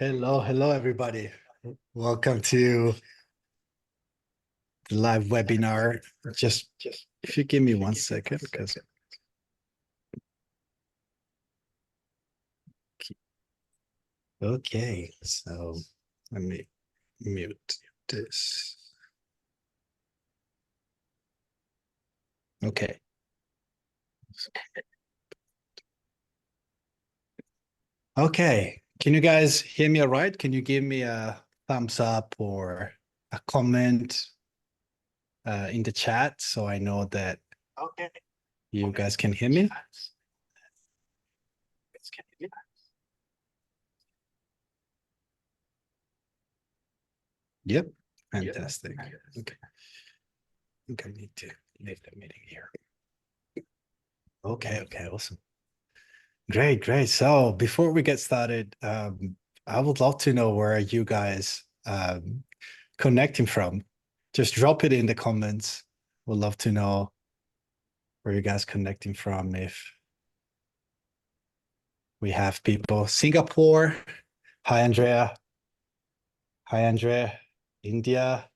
Hello, everybody. Welcome to the live webinar. Just if you give me 1 second, because okay, so let me mute this. Okay. Okay. Can you guys hear me all right? Can you give me a thumbs up or a comment in the chat so I know that you guys can hear me? Yep. Fantastic. Okay. I think I need to leave the meeting here. Okay, awesome. Great. So before we get started, I would love to know where you guys connecting from. Just drop it in the comments. Would love to know where you guys connecting from. If we have people, Singapore. Hi, Andrea. India.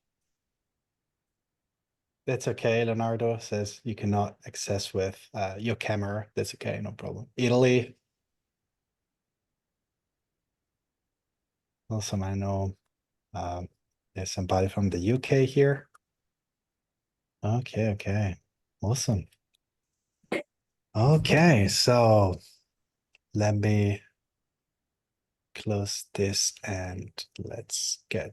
That's okay. Leonardo says you cannot access with your camera. That's okay, no problem. Italy. Awesome. I know there's somebody from the UK here. Okay. Awesome. Okay, so let me close this and let's get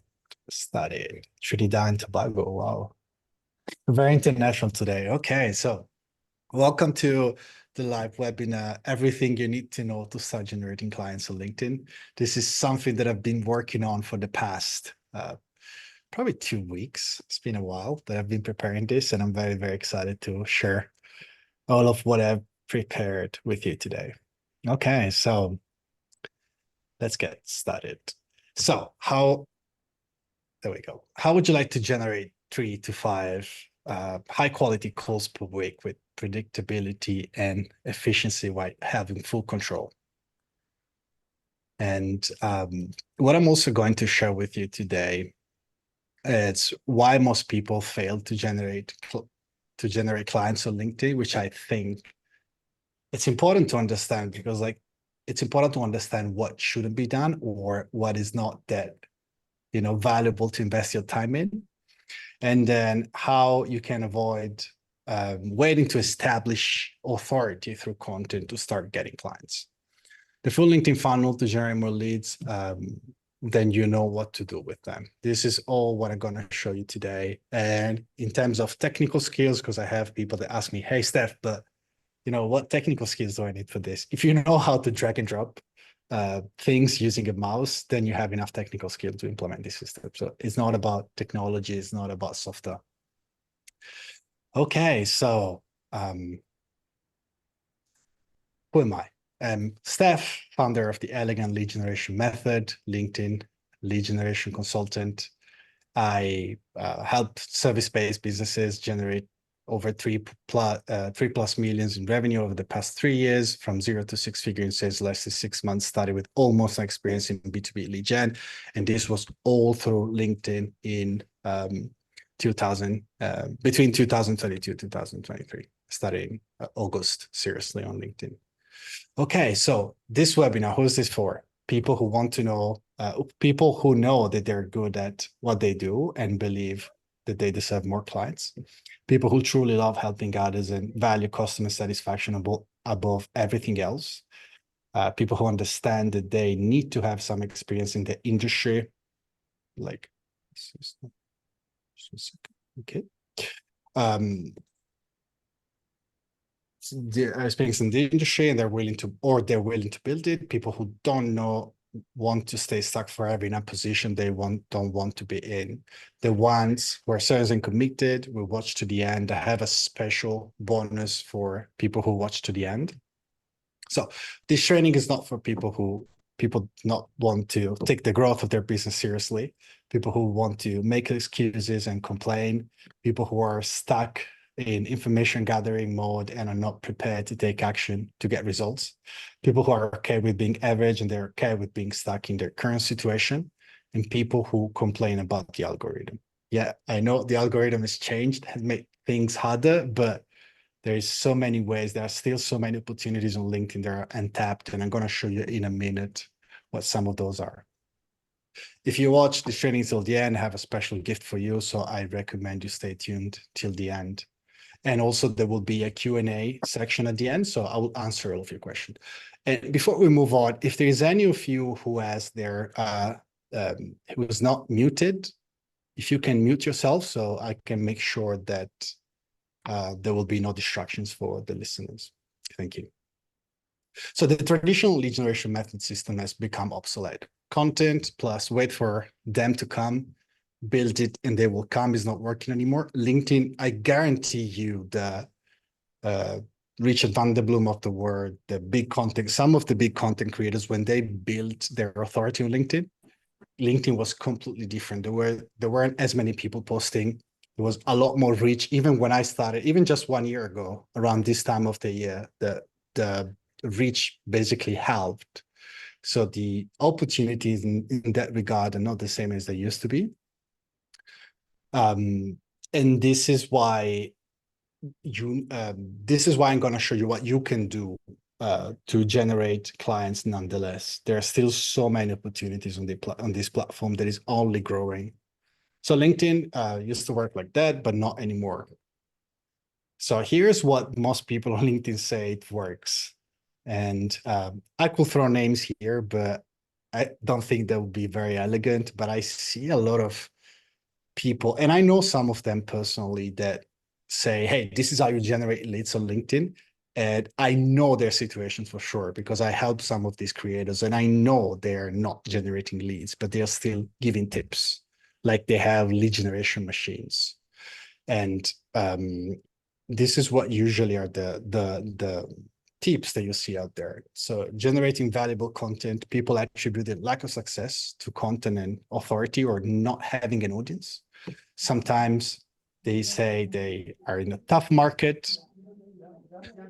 started. Trinidad and Tobago. Wow. Very international today. Okay, so welcome to the live webinar, Everything You Need to Know to Start Generating Clients on LinkedIn. This is something that I've been working on for the past probably 2 weeks. It's been a while that I've been preparing this, and I'm very excited to share all of what I've prepared with you today. Okay, so let's get started. So there we go. How would you like to generate 3 to 5 high quality calls per week with predictability and efficiency while having full control? And what I'm also going to share with you today is why most people fail to generate clients on LinkedIn, which I think it's important to understand, because it's important to understand what shouldn't be done or what is not that valuable to invest your time in, and then how you can avoid waiting to establish authority through content to start getting clients. The full LinkedIn funnel to generate more leads, then you know what to do with them. This is all what I'm going to show you today. And in terms of technical skills, because I have people that ask me, hey, Steph, but what technical skills do I need for this? If you know how to drag and drop things using a mouse, then you have enough technical skill to implement this system. So it's not about technology, it's not about software. Okay, so who am I? Steph, founder of the Elegant Lead Generation Method, LinkedIn lead generation consultant. I help service-based businesses generate over three plus millions in revenue over the past 3 years, from 0 to 6 figure in sales less than 6 months, started with almost no experience in B2B lead gen. And this was all through LinkedIn in between 2022 2023, starting August, seriously, on LinkedIn. Okay, so this webinar, who is this for? People who want to know, people who know that they're good at what they do and believe that they deserve more clients. People who truly love helping others and value customer satisfaction above everything else. People who understand that they need to have some experience in the industry. Okay. They're experience in the industry and they're willing to build it. People who don't want to stay stuck forever in a position they don't want to be in. The ones who are serious and committed will watch to the end. I have a special bonus for people who watch to the end. So this training is not for people not want to take the growth of their business seriously, people who want to make excuses and complain, people who are stuck in information gathering mode and are not prepared to take action to get results. People who are okay with being average and they're okay with being stuck in their current situation, and people who complain about the algorithm. Yeah, I know the algorithm has changed and made things harder, but there's so many ways. There are still so many opportunities on LinkedIn that are untapped, and I'm going to show you in a minute what some of those are. If you watch the training till the end, I have a special gift for you, so I recommend you stay tuned till the end. And also there will be a Q&A section at the end, so I will answer all of your questions. And before we move on, if there is any of you who has their who is not muted, if you can mute yourself, so I can make sure that there will be no distractions for the listeners. Thank you. So the traditional lead generation method system has become obsolete. Content plus wait for them to come, build it and they will come is not working anymore. LinkedIn, I guarantee you the Richard van der Bloom of the world, the big content, some of the big content creators, when they built their authority on LinkedIn, LinkedIn was completely different. There weren't as many people posting. There was a lot more reach. Even when I started, even just 1 year ago, around this time of the year, the reach basically halved. So the opportunities in that regard are not the same as they used to be. And this is why I'm going to show you what you can do to generate clients nonetheless. There are still so many opportunities on this platform that is only growing. So LinkedIn used to work like that, but not anymore. So here's what most people on LinkedIn say it works. And I could throw names here, but I don't think that would be very elegant. But I see a lot of people, and I know some of them personally, that say, hey, this is how you generate leads on LinkedIn. And I know their situations for sure, because I help some of these creators and I know they're not generating leads, but they're still giving tips, like they have lead generation machines. And this is what usually are the tips that you see out there. So generating valuable content, people attributed lack of success to content and authority or not having an audience. Sometimes they say they are in a tough market.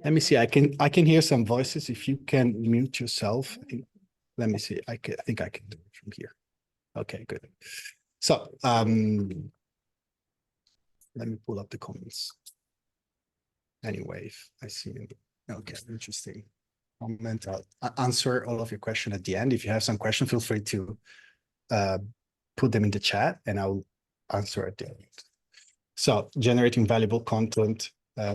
Let me see, I can hear some voices. If you can mute yourself, let me see, I think I can do it from here. Okay, good. So let me pull up the comments. Anyway, I see. Okay, interesting. Comment. I'll answer all of your questions at the end. If you have some questions, feel free to put them in the chat and I'll answer at the end. So generating valuable content.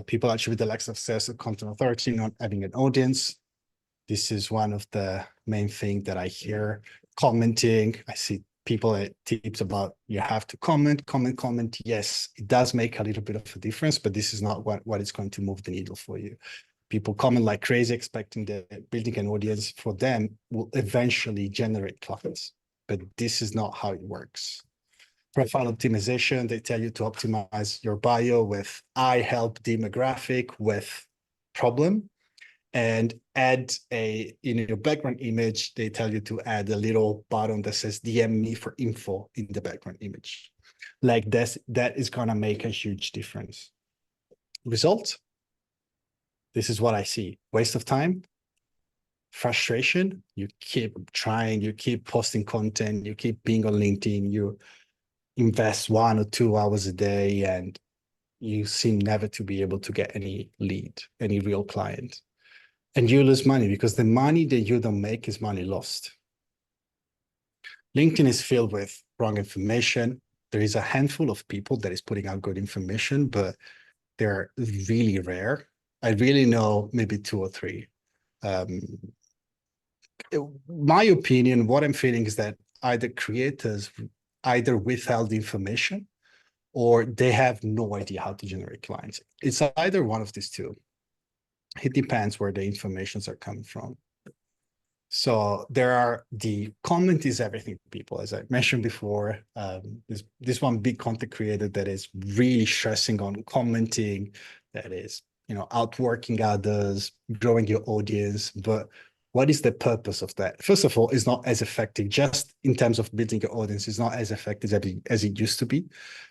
People attribute the lack of success of content authority, not having an audience. This is one of the main things that I hear. Commenting. I see people at tips about you have to comment. Yes, it does make a little bit of a difference, but this is not what is going to move the needle for you. People comment like crazy, expecting that building an audience for them will eventually generate clients, but this is not how it works. Profile optimization, they tell you to optimize your bio with I help demographic with problem, and add in your background image, they tell you to add a little button that says DM me for info in the background image. Like this, that is gonna make a huge difference. Result, this is what I see. Waste of time, frustration. You keep trying, you keep posting content, you keep being on LinkedIn, you invest 1 or 2 hours a day, and you seem never to be able to get any lead, any real client. And you lose money because the money that you don't make is money lost. LinkedIn is filled with wrong information. There is a handful of people that is putting out good information, but they're really rare. I really know maybe 2 or 3. My opinion, what I'm feeling is that either creators either withheld information or they have no idea how to generate clients. It's either one of these two. It depends where the informations are coming from. So there are the comment is everything people, as I mentioned before. This one big content creator that is really stressing on commenting, that is, outworking others, growing your audience. But what is the purpose of that? First of all, it's not as effective, just in terms of building your audience, it's not as effective as it used to be.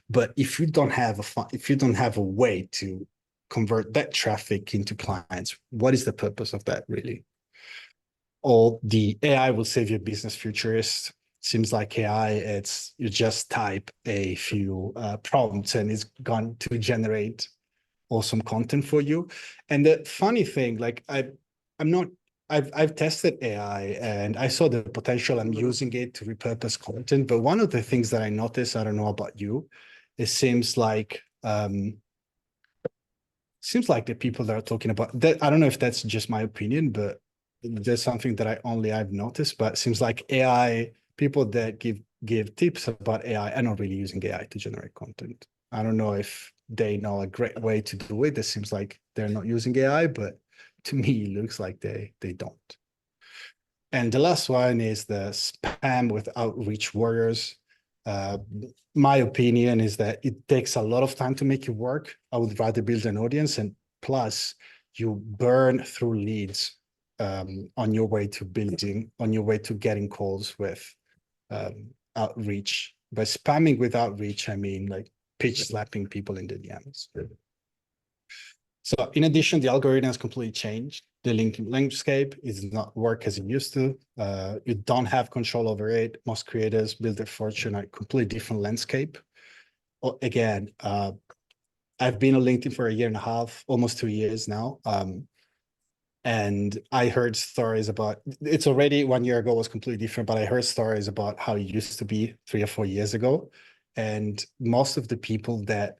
But if you don't have a way to convert that traffic into clients. What is the purpose of that really? Or the AI will save your business futurist. Seems like AI, it's you just type a few prompts and it's going to generate awesome content for you. And the funny thing, like I've tested AI and I saw the potential. I'm using it to repurpose content. But one of the things that I noticed, I don't know about you, it seems like the people that are talking about that, I don't know if that's just my opinion, but there's something that I've noticed, but it seems like AI, people that give tips about AI are not really using AI to generate content. I don't know if they know a great way to do it. It seems like they're not using AI, but to me, it looks like they don't. And the last one is the spam with outreach warriors. Uh, my opinion is that it takes a lot of time to make it work. I would rather build an audience, and plus you burn through leads on your way to getting calls with outreach. By spamming with outreach, I mean like pitch slapping people in the DMs. So in addition, the algorithm has completely changed. The LinkedIn landscape is not work as it used to. You don't have control over it. Most creators build their fortune on a completely different landscape. Again, I've been on LinkedIn for a year and a half, almost 2 years now. And I heard stories about, it's already 1 year ago was completely different, but I heard stories about how it used to be 3 or 4 years ago. And most of the people that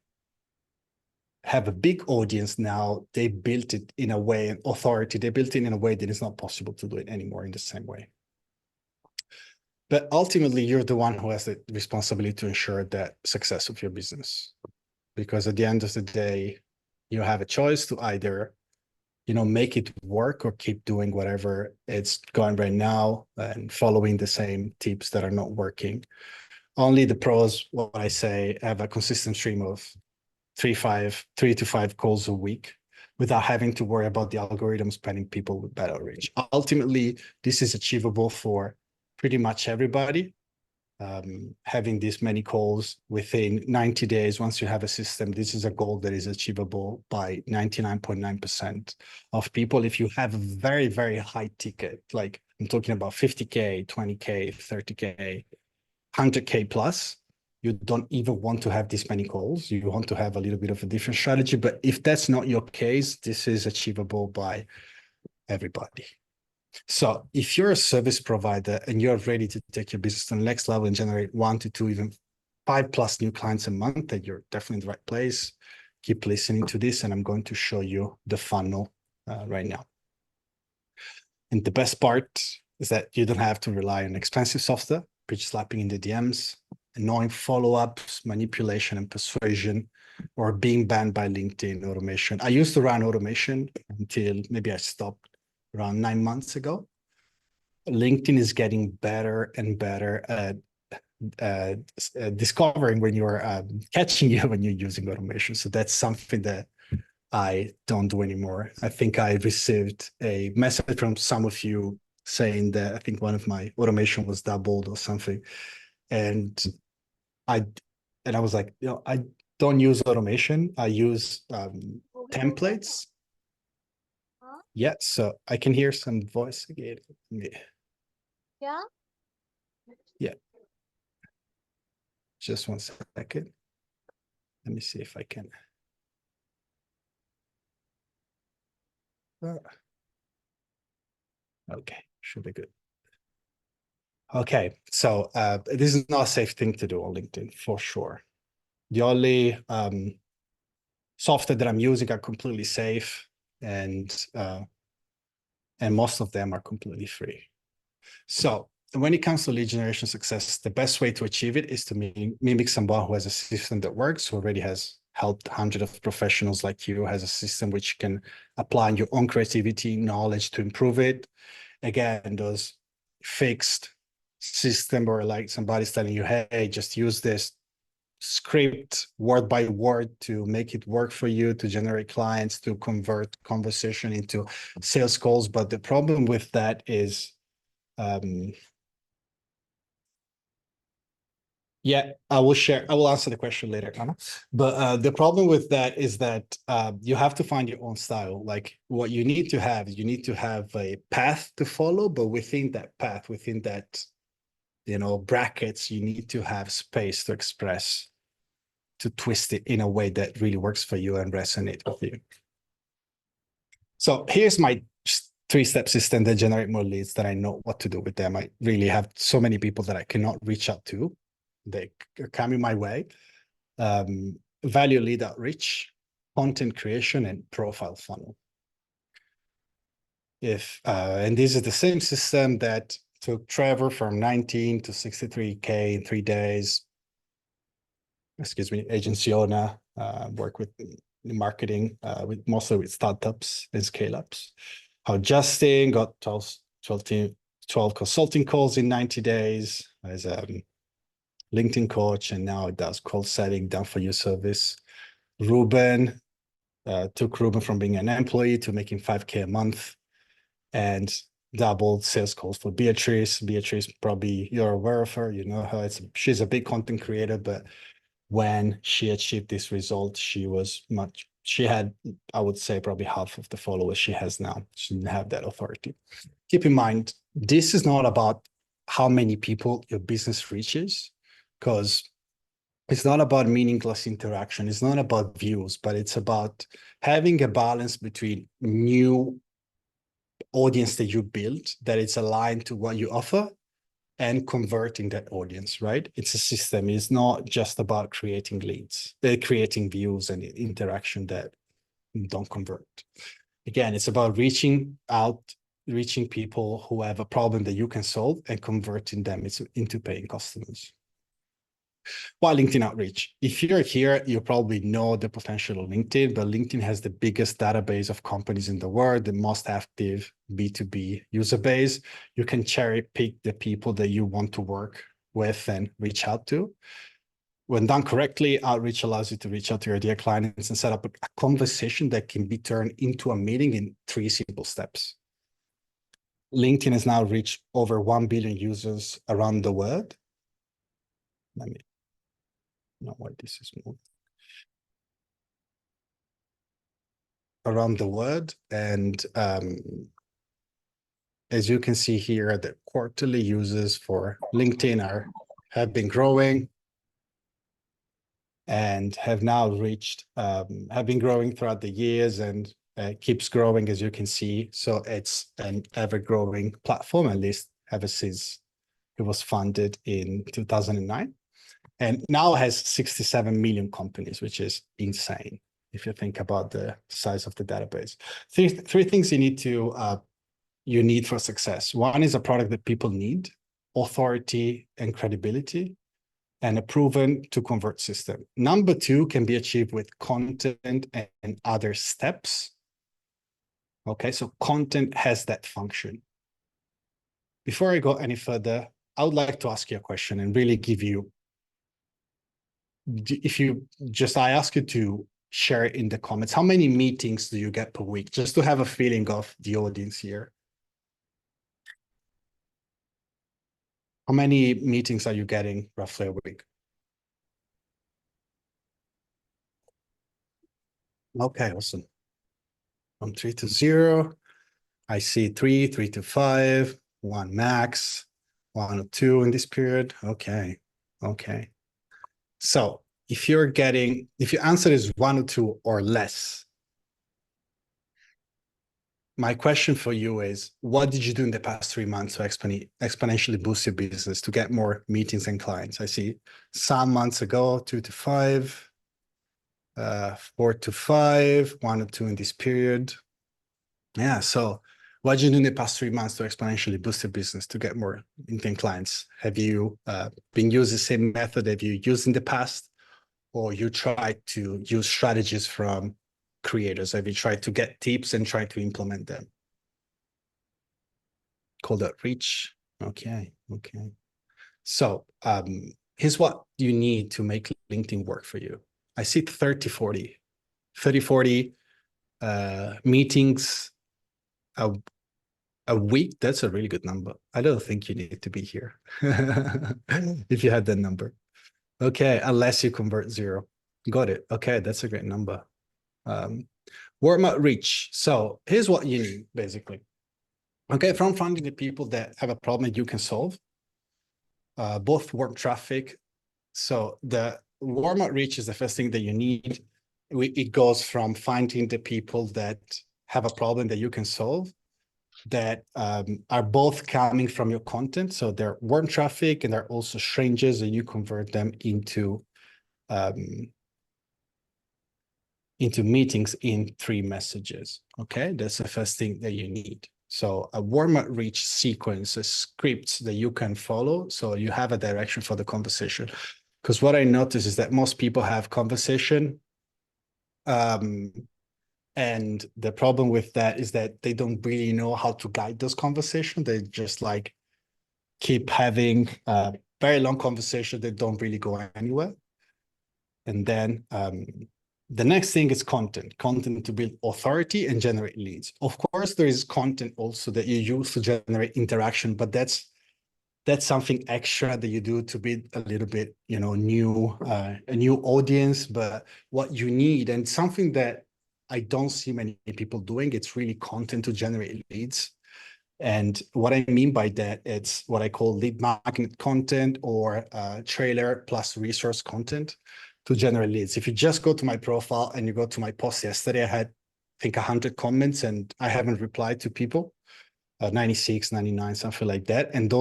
have a big audience now, they built it in a way, authority, they built it in a way that it's not possible to do it anymore in the same way. But ultimately, you're the one who has the responsibility to ensure that success of your business. Because at the end of the day, you have a choice to either, make it work or keep doing whatever it's going right now and following the same tips that are not working. Only the pros, what I say, have a consistent stream of 3 to 5 calls a week without having to worry about the algorithm spending people with bad outreach. Ultimately, this is achievable for pretty much everybody. Having this many calls within 90 days, once you have a system, this is a goal that is achievable by 99.9% of people. If you have a very, very high ticket, like I'm talking about 50K, 20K, 30K, 100K plus, you don't even want to have this many calls. You want to have a little bit of a different strategy. But if that's not your case, this is achievable by everybody. So if you're a service provider and you're ready to take your business to the next level and generate 1 to 2, even 5+ new clients a month, then you're definitely in the right place. Keep listening to this, and I'm going to show you the funnel right now. And the best part is that you don't have to rely on expensive software, pitch slapping in the DMs, annoying follow-ups, manipulation and persuasion, or being banned by LinkedIn automation. I used to run automation until maybe I stopped around 9 months ago. LinkedIn is getting better and better at discovering when you're catching you when you're using automation. So that's something that I don't do anymore. I think I received a message from some of you saying that I think one of my automation was doubled or something. And I was like, I don't use automation. I use templates. Yeah, so I can hear some voice again. Yeah. Yeah. Just 1 second. Let me see if I can. Okay, should be good. Okay, so this is not a safe thing to do on LinkedIn for sure. The only software that I'm using are completely safe, and most of them are completely free. So when it comes to lead generation success, the best way to achieve it is to mimic someone who has a system that works, who already has helped hundreds of professionals like you, has a system which can apply your own creativity, knowledge to improve it. Again, those fixed system or like somebody's telling you, hey, just use this script word by word to make it work for you, to generate clients, to convert conversation into sales calls. But the problem with that is Yeah, I will share. I will answer the question later, Anna. But the problem with that is that you have to find your own style. Like what you need to have, you need to have a path to follow, but within that path, within that, brackets, you need to have space to express, to twist it in a way that really works for you and resonate with you. So here's my three-step system that generate more leads that I know what to do with them. I really have so many people that I cannot reach out to. They are coming my way. Value lead outreach, content creation, and profile funnel. And this is the same system that took Trevor from 19 to 63K in 3 days. Excuse me, agency owner, work with marketing, mostly with startups and scale-ups. How Justin got 12 consulting calls in 90 days as a LinkedIn coach, and now it does call setting, done for you service. Ruben took Ruben from being an employee to making 5K a month and doubled sales calls for Beatrice. Beatrice, probably you're aware of her, you know her. She's a big content creator, but when she achieved this result, she had, I would say, probably half of the followers she has now. She didn't have that authority. Keep in mind, this is not about how many people your business reaches, because it's not about meaningless interaction. It's not about views, but it's about having a balance between new audience that you build, that it's aligned to what you offer, and converting that audience, right? It's a system. It's not just about creating leads, creating views and interaction that don't convert. Again, it's about reaching out, reaching people who have a problem that you can solve and converting them into paying customers. Why LinkedIn outreach? If you're here, you probably know the potential of LinkedIn, but LinkedIn has the biggest database of companies in the world, the most active B2B user base. You can cherry pick the people that you want to work with and reach out to. When done correctly, outreach allows you to reach out to your ideal clients and set up a conversation that can be turned into a meeting in 3 simple steps. LinkedIn has now reached over 1 billion users around the world. Let me know why this is moving. Around the world. And as you can see here, the quarterly users for LinkedIn have been growing and have now reached, have been growing throughout the years, and keeps growing, as you can see. So it's an ever-growing platform, at least ever since it was founded in 2009. And now has 67 million companies, which is insane if you think about the size of the database. Three things you need for success. One is a product that people need, authority and credibility, and a proven to convert system. Number two can be achieved with content and other steps. Okay, so content has that function. Before I go any further, I would like to ask you a question and really give you, I ask you to share it in the comments. How many meetings do you get per week? Just to have a feeling of the audience here. How many meetings are you getting roughly a week? Okay, awesome. From 3 to 0, I see 3 to 5, 1 max, 1 or 2 in this period. Okay. So if your answer is 1 or 2 or less, my question for you is, what did you do in the past 3 months to exponentially boost your business, to get more meetings and clients? I see some months ago, 2 to 5, 4 to 5, 1 or 2 in this period. Yeah, so what did you do in the past 3 months to exponentially boost your business, to get more LinkedIn clients? Have you been using the same method that you used in the past, or you tried to use strategies from creators? Have you tried to get tips and try to implement them? Cold outreach. Okay. So here's what you need to make LinkedIn work for you. I see 30, 40 meetings a week. That's a really good number. I don't think you need to be here if you had that number. Okay, unless you convert 0. Got it. Okay, that's a great number. Warm up reach. So here's what you need, basically. Okay, from finding the people that have a problem that you can solve, both warm traffic. So the warm up reach is the first thing that you need. It goes from finding the people that have a problem that you can solve, that are both coming from your content. So they're warm traffic and they're also strangers, and you convert them into meetings in 3 messages. Okay, that's the first thing that you need. So a warm up reach sequence, a script that you can follow, so you have a direction for the conversation. Because what I notice is that most people have conversation, and the problem with that is that they don't really know how to guide those conversations. They just like keep having a very long conversation that don't really go anywhere. And then the next thing is content to build authority and generate leads. Of course, there is content also that you use to generate interaction, but that's something extra that you do to build a little bit, new, a new audience. But what you need, and something that I don't see many people doing, it's really content to generate leads. And what I mean by that, it's what I call lead magnet content, or trailer plus resource content to generate leads. If you just go to my profile and you go to my post yesterday, I had, I think, 100 comments and I haven't replied to people, 96, 99, something like that. And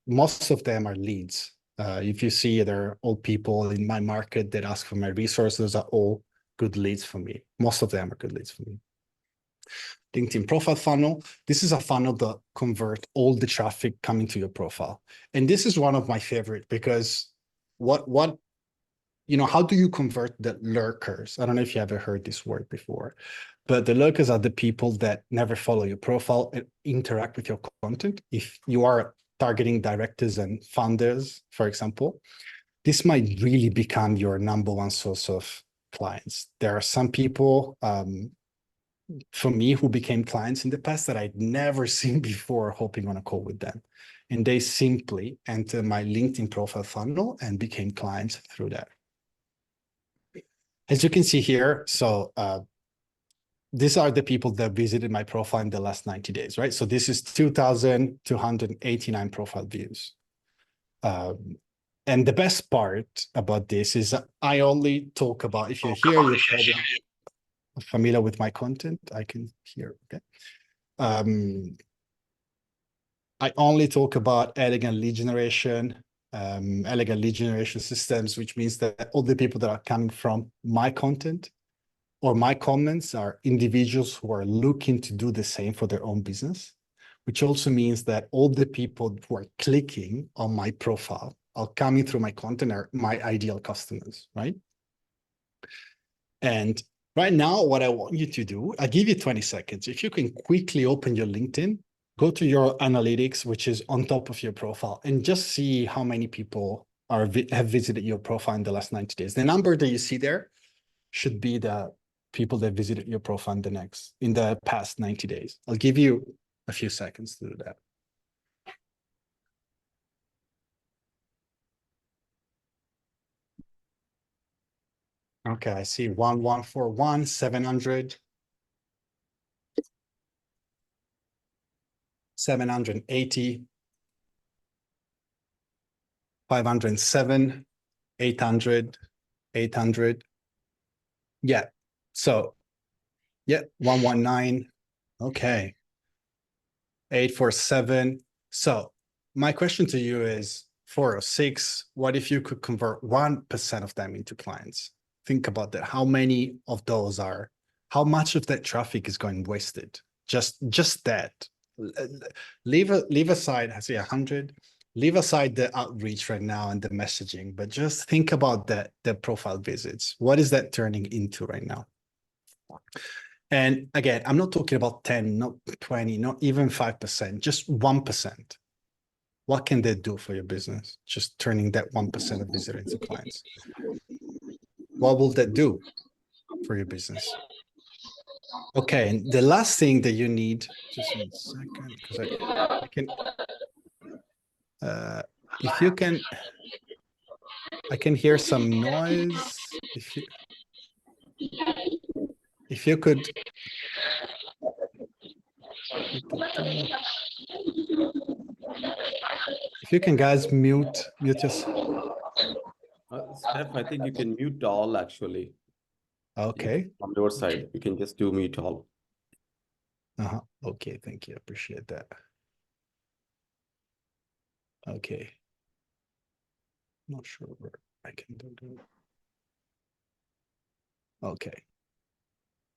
most of them are leads. If you see, there are all people in my market that ask for my resources. Those are all good leads for me. Most of them are good leads for me. LinkedIn profile funnel. This is a funnel that convert all the traffic coming to your profile. And this is one of my favorite, because how do you convert the lurkers? I don't know if you ever heard this word before, but the lurkers are the people that never follow your profile and interact with your content. If you are targeting directors and founders, for example, this might really become your number one source of clients. There are some people, for me, who became clients in the past that I'd never seen before hopping on a call with them. And they simply entered my LinkedIn profile funnel and became clients through that. As you can see here, so these are the people that visited my profile in the last 90 days, right? So this is 2,289 profile views. And the best part about this is I only talk about, if you're here, you're probably familiar with my content, I can hear, okay? I only talk about elegant lead generation systems, which means that all the people that are coming from my content or my comments are individuals who are looking to do the same for their own business, which also means that all the people who are clicking on my profile are coming through my content are my ideal customers, right? And right now, what I want you to do, I give you 20 seconds. If you can quickly open your LinkedIn, go to your analytics, which is on top of your profile, and just see how many people have visited your profile in the last 90 days. The number that you see there should be the people that visited your profile in the past 90 days. I'll give you a few seconds to do that. Okay, I see 1141, 700, 780, 507, 800, 800. Yeah. So, yeah, 119. Okay. 847. So my question to you is 406. What if you could convert 1% of them into clients? Think about that. How many of those how much of that traffic is going wasted? Just that. Leave aside, I say 100. Leave aside the outreach right now and the messaging, but just think about the profile visits. What is that turning into right now? And again, I'm not talking about 10, not 20, not even 5%, just 1%. What can they do for your business? Just turning that 1% of visitors into clients. What will that do for your business? Okay, and the last thing that you need, just 1 second, because I can, if you can, I can hear some noise. If you could. If you can, guys, mute yourself. Steph, I think you can mute all actually. Okay. From your side, you can just do mute all. Okay, thank you. Appreciate that. Okay. Not sure where I can do that. Okay.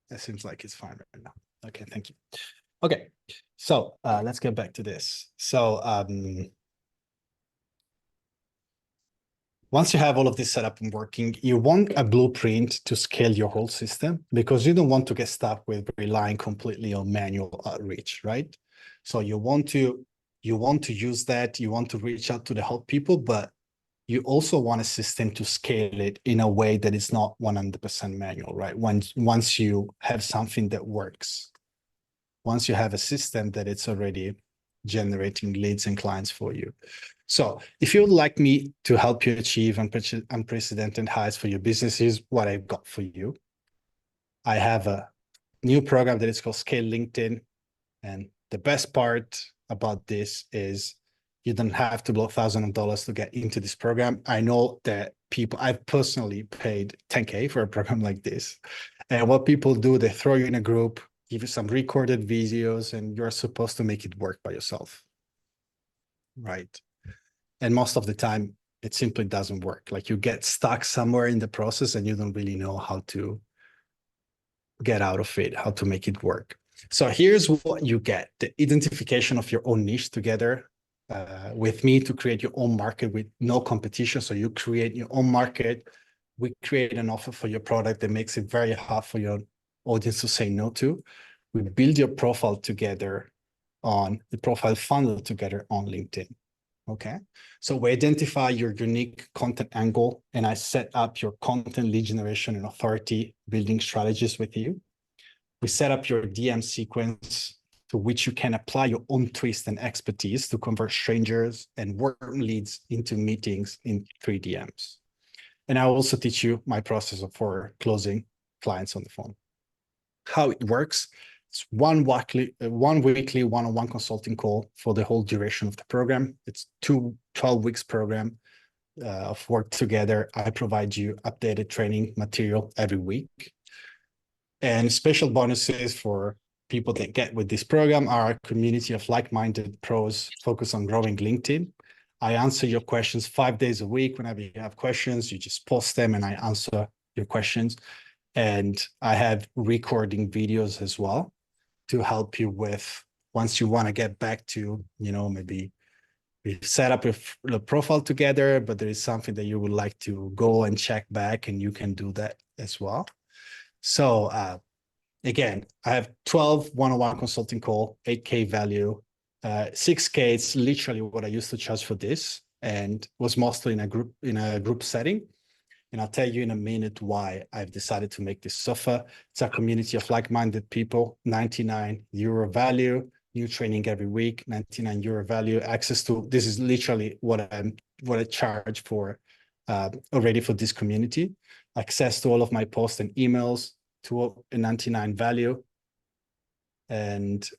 It seems like it's fine right now. Okay, thank you. Okay, so let's get back to this. So once you have all of this set up and working, you want a blueprint to scale your whole system because you don't want to get stuck with relying completely on manual outreach, right? So you want to use that, you want to reach out to the help people, but you also want a system to scale it in a way that is not 100% manual, right? Once you have something that works, once you have a system that it's already generating leads and clients for you. So if you would like me to help you achieve unprecedented highs for your business, here's what I've got for you. I have a new program that is called Scale LinkedIn. And the best part about this is you don't have to blow thousands of dollars to get into this program. I know that I've personally paid 10K for a program like this. And what people do, they throw you in a group, give you some recorded videos, and you're supposed to make it work by yourself. Right. And most of the time, it simply doesn't work. Like you get stuck somewhere in the process and you don't really know how to get out of it, how to make it work. So here's what you get: the identification of your own niche together with me to create your own market with no competition. So you create your own market. We create an offer for your product that makes it very hard for your audience to say no to. We build your profile together on the profile funnel together on LinkedIn. Okay, so we identify your unique content angle and I set up your content lead generation and authority building strategies with you. We set up your DM sequence to which you can apply your own twist and expertise to convert strangers and warm leads into meetings in 3 DMs. And I will also teach you my process for closing clients on the phone. How it works: it's one weekly one-on-one consulting call for the whole duration of the program. It's 12 weeks program of work together. I provide you updated training material every week. And special bonuses for people that get with this program are a community of like-minded pros focused on growing LinkedIn. I answer your questions 5 days a week. Whenever you have questions, you just post them and I answer your questions. And I have recording videos as well to help you with, once you want to get back to, maybe we set up a profile together, but there is something that you would like to go and check back, and you can do that as well. So again, I have 12 one-on-one consulting call, 8K value, 6K. It's literally what I used to charge for this, and was mostly in a group setting. And I'll tell you in a minute why I've decided to make this offer. It's a community of like-minded people, 99 euro value, new training every week, 99 euro value, access to, this is literally what I charge for already for this community, access to all of my posts and emails to a 99 value. And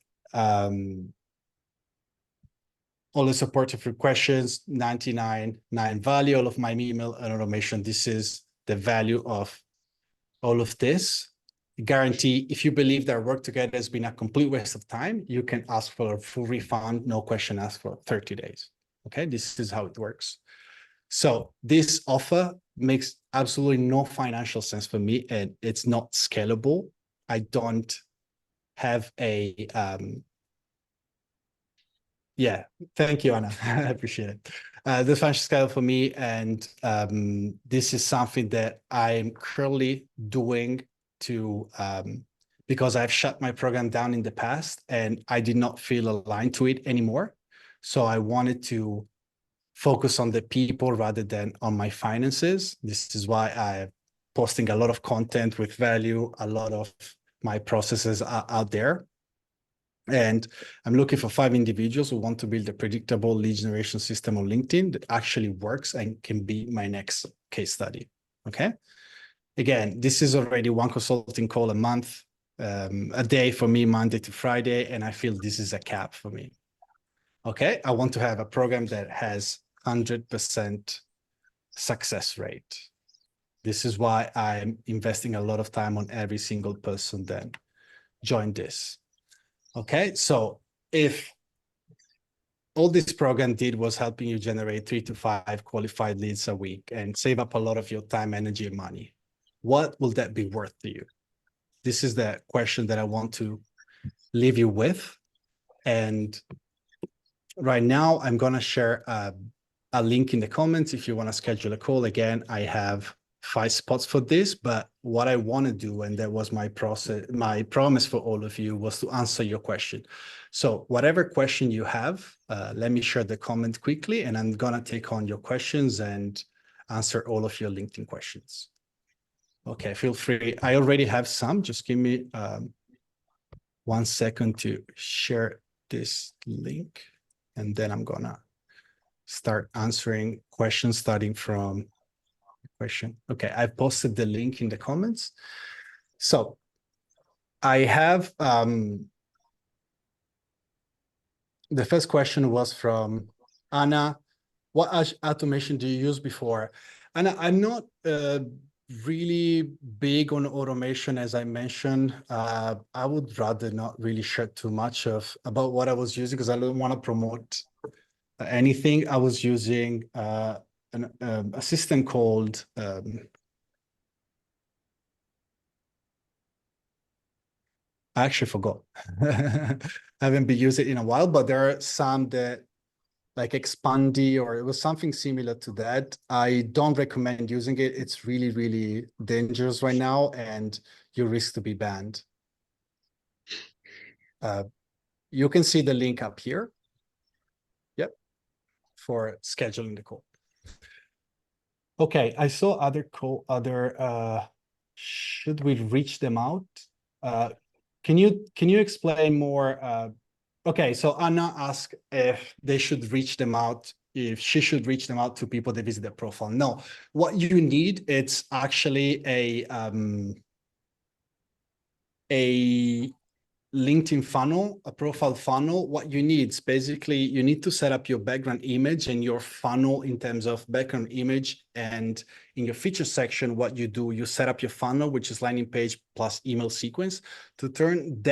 all the supportive questions, 99 value, all of my email and automation. This is the value of all of this. Guarantee, if you believe that our work together has been a complete waste of time, you can ask for a full refund, no question asked, for 30 days. Okay, this is how it works. So this offer makes absolutely no financial sense for me, and it's not scalable. I don't have a yeah, thank you, Anna. I appreciate it. The financial scale for me, and this is something that I'm currently doing to, because I've shut my program down in the past and I did not feel aligned to it anymore. So I wanted to focus on the people rather than on my finances. This is why I'm posting a lot of content with value. A lot of my processes are out there. And I'm looking for 5 individuals who want to build a predictable lead generation system on LinkedIn that actually works and can be my next case study. Okay. Again, this is already 1 consulting call a month, a day for me, Monday to Friday. And I feel this is a cap for me. Okay. I want to have a program that has 100% success rate. This is why I'm investing a lot of time on every single person that joined this. Okay, so if all this program did was helping you generate 3 to 5 qualified leads a week and save up a lot of your time, energy, and money, what will that be worth to you? This is the question that I want to leave you with. And right now, I'm going to share a link in the comments if you want to schedule a call. Again, I have 5 spots for this, but what I want to do, and that was my promise for all of you, was to answer your question. So whatever question you have, let me share the comment quickly, and I'm going to take on your questions and answer all of your LinkedIn questions. Okay, feel free. I already have some. Just give me 1 second to share this link, and then I'm going to start answering questions starting from question. Okay, I've posted the link in the comments. So I have, the first question was from Anna. What automation do you use before? Anna, I'm not really big on automation, as I mentioned. I would rather not really share too much about what I was using because I don't want to promote anything. I was using a system called I actually forgot. I haven't been using it in a while, but there are some that like Expandy, or it was something similar to that. I don't recommend using it. It's really, really dangerous right now, and you risk to be banned. You can see the link up here. Yep, for scheduling the call. Okay, I saw should we reach them out? Can you explain more? Okay, so Anna asked if they should reach them out, if she should reach them out to people that visit their profile. No, what you need, it's actually a LinkedIn funnel, a profile funnel. What you need is basically you need to set up your background image and your funnel in terms of background image. And in your feature section, what you do, you set up your funnel, which is landing page plus email sequence, to turn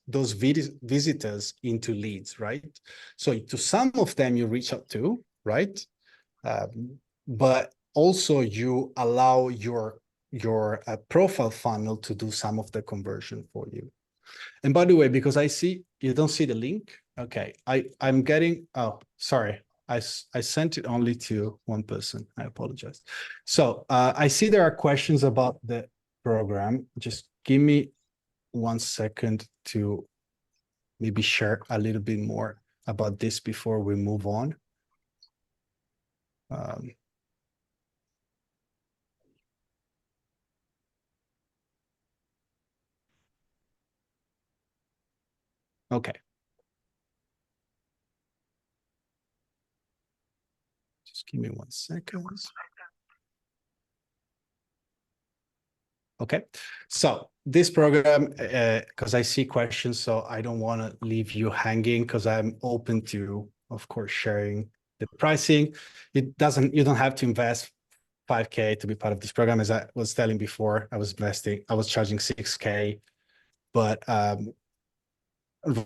those visitors into leads, right? So to some of them you reach out to, right? But also you allow your profile funnel to do some of the conversion for you. And by the way, because I see you don't see the link. Okay, I'm getting, oh, sorry. I sent it only to 1 person. I apologize. So I see there are questions about the program. Just give me 1 second to maybe share a little bit more about this before we move on. Okay. Just give me 1 second. Okay, so this program, because I see questions, so I don't want to leave you hanging because I'm open to, of course, sharing the pricing. You don't have to invest 5K to be part of this program. As I was telling before, I was charging 6K, but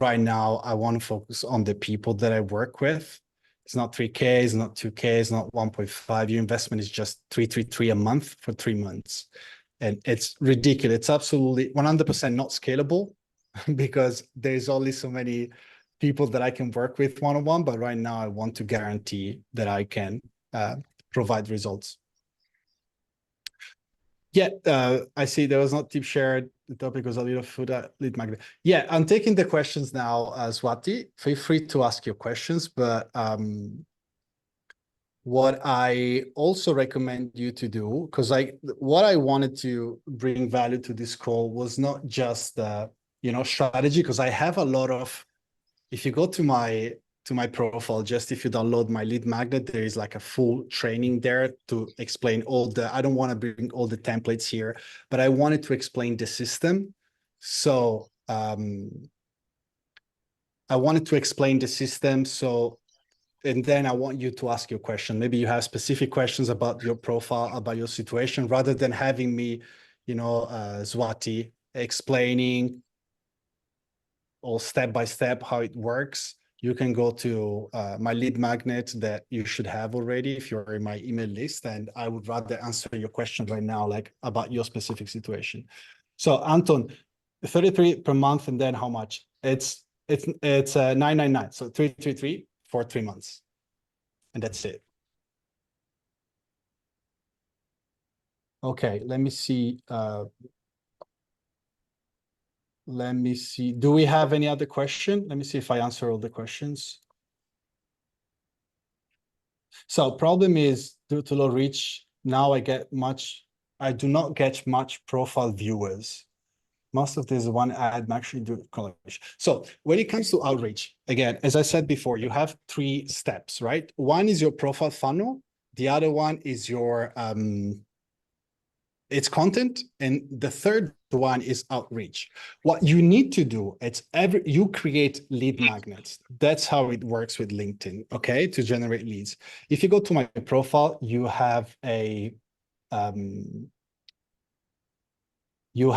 right now I want to focus on the people that I work with. It's not 3K, it's not 2K, it's not 1.5. Your investment is just 333 a month for 3 months. And it's ridiculous. It's absolutely 100% not scalable because there's only so many people that I can work with one-on-one. But right now I want to guarantee that I can provide results. Yeah, I see there was not tip shared. The topic was a little food lead magnet. Yeah, I'm taking the questions now, Swati. Feel free to ask your questions, but what I also recommend you to do, because what I wanted to bring value to this call was not just the strategy, because I have a lot of if you go to my profile, just if you download my lead magnet, there is like a full training there to explain all the, I don't want to bring all the templates here, but I wanted to explain the system. So I wanted to explain the system. So, and then I want you to ask your question. Maybe you have specific questions about your profile, about your situation, rather than having me, Swati, explaining or step by step how it works. You can go to my lead magnet that you should have already if you're in my email list. And I would rather answer your question right now, like about your specific situation. So Anton, 33 per month, and then how much? It's 999. So 333 for 3 months. And that's it. Okay, let me see. Let me see. Do we have any other question? Let me see if I answer all the questions. So problem is due to low reach, now I do not get much profile viewers. Most of this one ad actually do collage. So when it comes to outreach, again, as I said before, you have 3 steps, right? One is your profile funnel. The other one is your it's content, and the third one is outreach. What you need to do, you create lead magnets. That's how it works with LinkedIn, okay, to generate leads. If you go to my profile, you have a you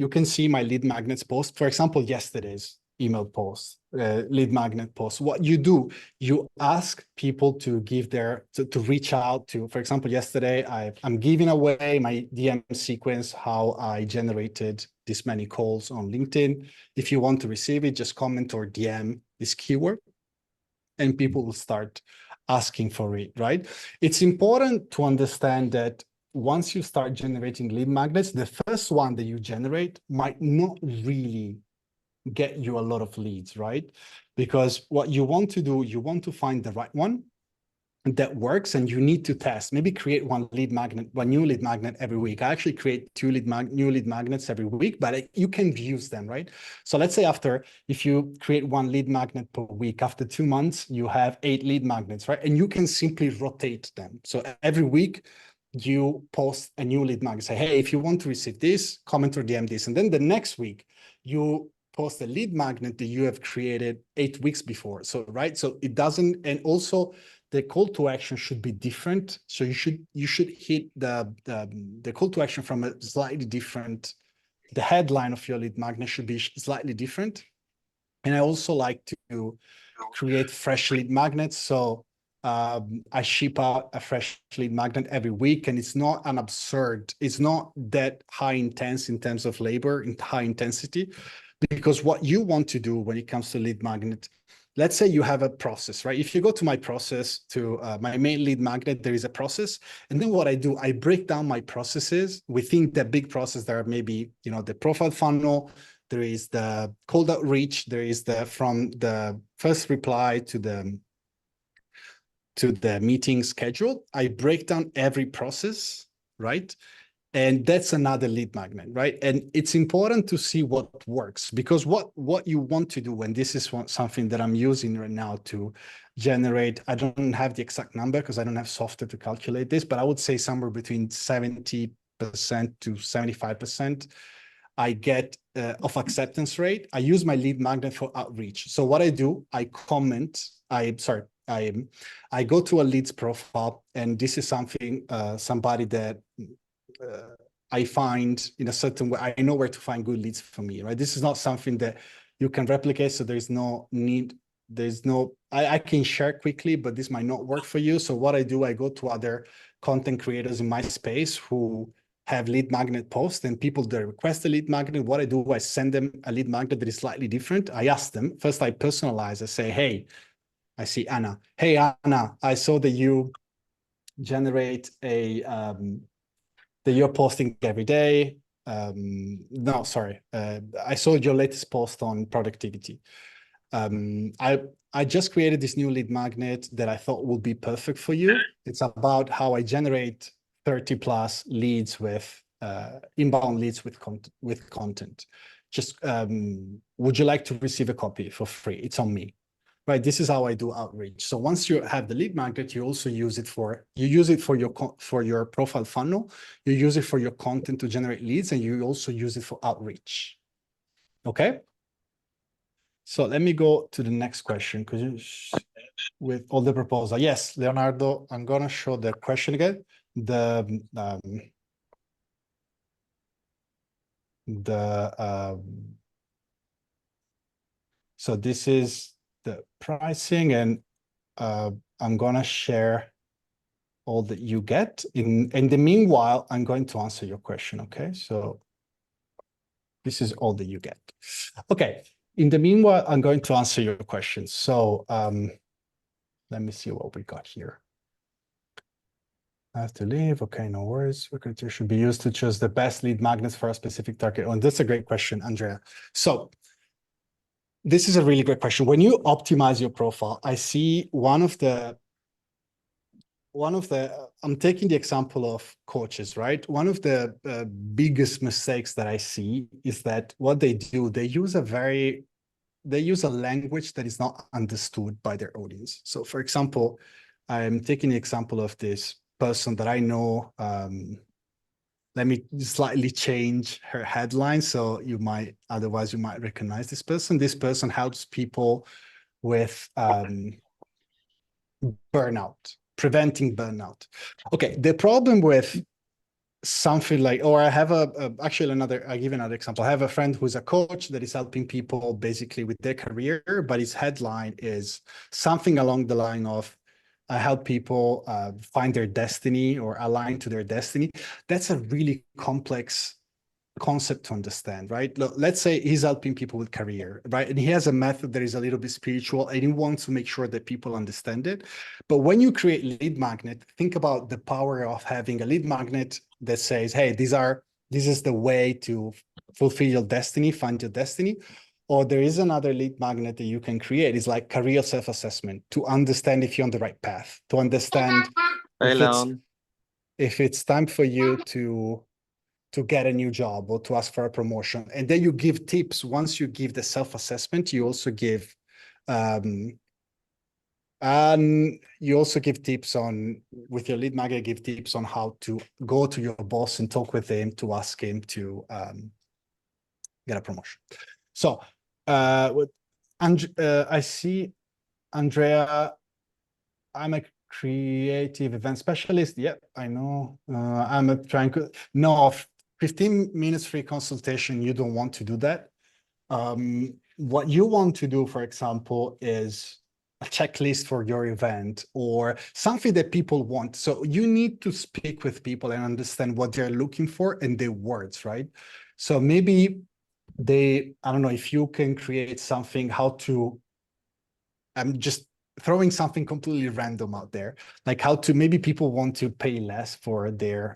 can see my lead magnets post. For example, yesterday's email post, lead magnet post. What you do, you ask people to give to reach out to, for example, yesterday, I'm giving away my DM sequence, how I generated this many calls on LinkedIn. If you want to receive it, just comment or DM this keyword and people will start asking for it, right? It's important to understand that once you start generating lead magnets, the first one that you generate might not really get you a lot of leads, right? Because what you want to do, you want to find the right one that works, and you need to test. Maybe create one new lead magnet every week. I actually create new lead magnets every week, but you can use them, right? So let's say if you create one lead magnet per week, after 2 months, you have 8 lead magnets, right? And you can simply rotate them. So every week, you post a new lead magnet, say, hey, if you want to receive this, comment or DM this. And then the next week, you post a lead magnet that you have created 8 weeks before. So, right. So it doesn't, and also the call to action should be different. So you should hit the call to action from a slightly different, the headline of your lead magnet should be slightly different. And I also like to create fresh lead magnets. So I ship out a fresh lead magnet every week, and it's not it's not that high intense in terms of labor, in high intensity, because what you want to do when it comes to lead magnet, let's say you have a process, right? If you go to my process, to my main lead magnet, there is a process. And then what I do, I break down my processes within the big process. There are maybe, the profile funnel, there is the cold outreach, there is from the first reply to the meeting schedule. I break down every process, right? And that's another lead magnet, right? And it's important to see what works, because what you want to do, and this is something that I'm using right now to generate, I don't have the exact number because I don't have software to calculate this, but I would say somewhere between 70% to 75% I get of acceptance rate. I use my lead magnet for outreach. So what I do, I go to a leads profile, and this is something, somebody that I find in a certain way. I know where to find good leads for me, right? This is not something that you can replicate, so there's no need. I can share quickly, but this might not work for you. So what I do, I go to other content creators in my space who have lead magnet posts, and people that request a lead magnet. What I do, I send them a lead magnet that is slightly different. I ask them, first I personalize, I say, hey, I see Anna. Hey, Anna, I saw that you generate that you're posting every day. No, sorry. I saw your latest post on productivity. I just created this new lead magnet that I thought would be perfect for you. It's about how I generate 30 plus leads with inbound leads with content. just, would you like to receive a copy for free? It's on me, right? This is how I do outreach. So once you have the lead magnet, you also use it for your profile funnel. You use it for your content to generate leads, and you also use it for outreach. Okay. So let me go to the next question, because with all the proposal. Yes, Leonardo, I'm gonna show the question again. So this is the pricing, and I'm gonna share all that you get. In the meanwhile, I'm going to answer your question. Okay, so this is all that you get. Okay. In the meanwhile, I'm going to answer your questions. So let me see what we got here. I have to leave. Okay, no worries. Recruiter should be used to choose the best lead magnets for a specific target. Oh, and that's a great question, Andrea. So this is a really great question. When you optimize your profile, I see one of the, I'm taking the example of coaches, right? One of the biggest mistakes that I see is that what they do, they use a language that is not understood by their audience. So for example, I'm taking the example of this person that I know. Let me slightly change her headline. So otherwise you might recognize this person. This person helps people with burnout, preventing burnout. Okay, the problem with something like, or I have I give another example. I have a friend who's a coach that is helping people basically with their career, but his headline is something along the line of, I help people find their destiny or align to their destiny. That's a really complex concept to understand, right? Let's say he's helping people with career, right? And he has a method that is a little bit spiritual, and he wants to make sure that people understand it. But when you create lead magnet, think about the power of having a lead magnet that says, hey, this is the way to fulfill your destiny, find your destiny. Or there is another lead magnet that you can create. It's like career self-assessment, to understand if you're on the right path, to understand if it's time for you to get a new job or to ask for a promotion. And then you give tips. Once you give the self-assessment, you also give tips on, with your lead magnet, give tips on how to go to your boss and talk with him to ask him to get a promotion. So I see Andrea, I'm a creative event specialist. Yeah, I know. No, 15 minutes free consultation. You don't want to do that. What you want to do, for example, is a checklist for your event or something that people want. So you need to speak with people and understand what they're looking for and their words, right? So maybe I don't know if you can create something, I'm just throwing something completely random out there, like how to, maybe people want to pay less for their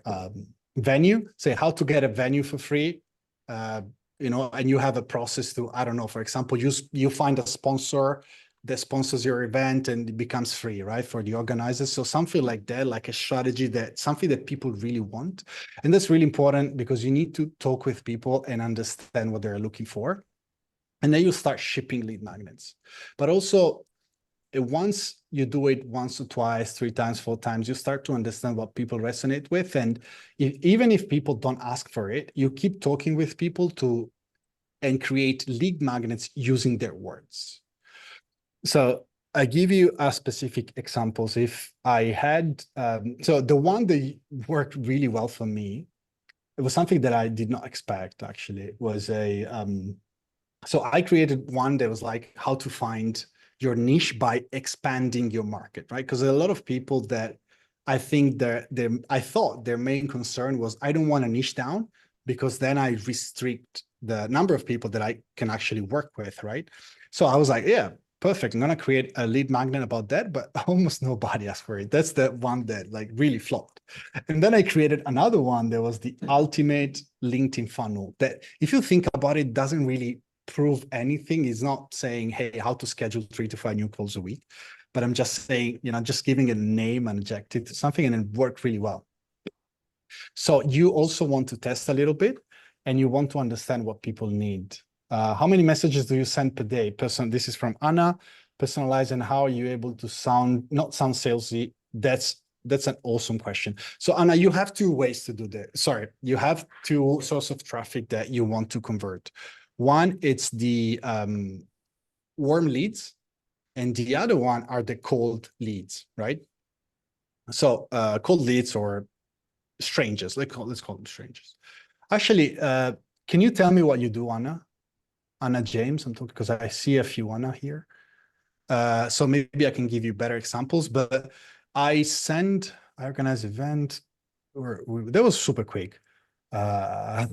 venue, say how to get a venue for free, and you have a process to, I don't know, for example, you find a sponsor that sponsors your event and it becomes free, right, for the organizers. So something like that, like a strategy, something that people really want. And that's really important because you need to talk with people and understand what they're looking for. And then you start shipping lead magnets. But also, once you do it once or twice, 3 times, 4 times, you start to understand what people resonate with. And even if people don't ask for it, you keep talking with people and create lead magnets using their words. So I give you a specific examples. If I had, so the one that worked really well for me, it was something that I did not expect, actually. It was so I created one that was like how to find your niche by expanding your market, right? Because a lot of people that I think I thought their main concern was, I don't want to niche down because then I restrict the number of people that I can actually work with, right? So I was like, yeah, perfect. I'm going to create a lead magnet about that, but almost nobody asked for it. That's the one that like really flopped. And then I created another one that was the ultimate LinkedIn funnel that, if you think about it, doesn't really prove anything. It's not saying, hey, how to schedule 3 to 5 new calls a week, but I'm just saying, just giving it a name and objective to something, and it worked really well. So you also want to test a little bit, and you want to understand what people need. How many messages do you send per day? This is from Anna. Personalize, and how are you able to not sound salesy? That's an awesome question. So Anna, you have two ways to do that. Sorry, you have two sources of traffic that you want to convert. One, it's the warm leads, and the other one are the cold leads, right? So cold leads or strangers, let's call them strangers. Actually, can you tell me what you do, Anna? Anna James, I'm talking because I see a few Anna here. So maybe I can give you better examples, but I organize event, that was super quick. I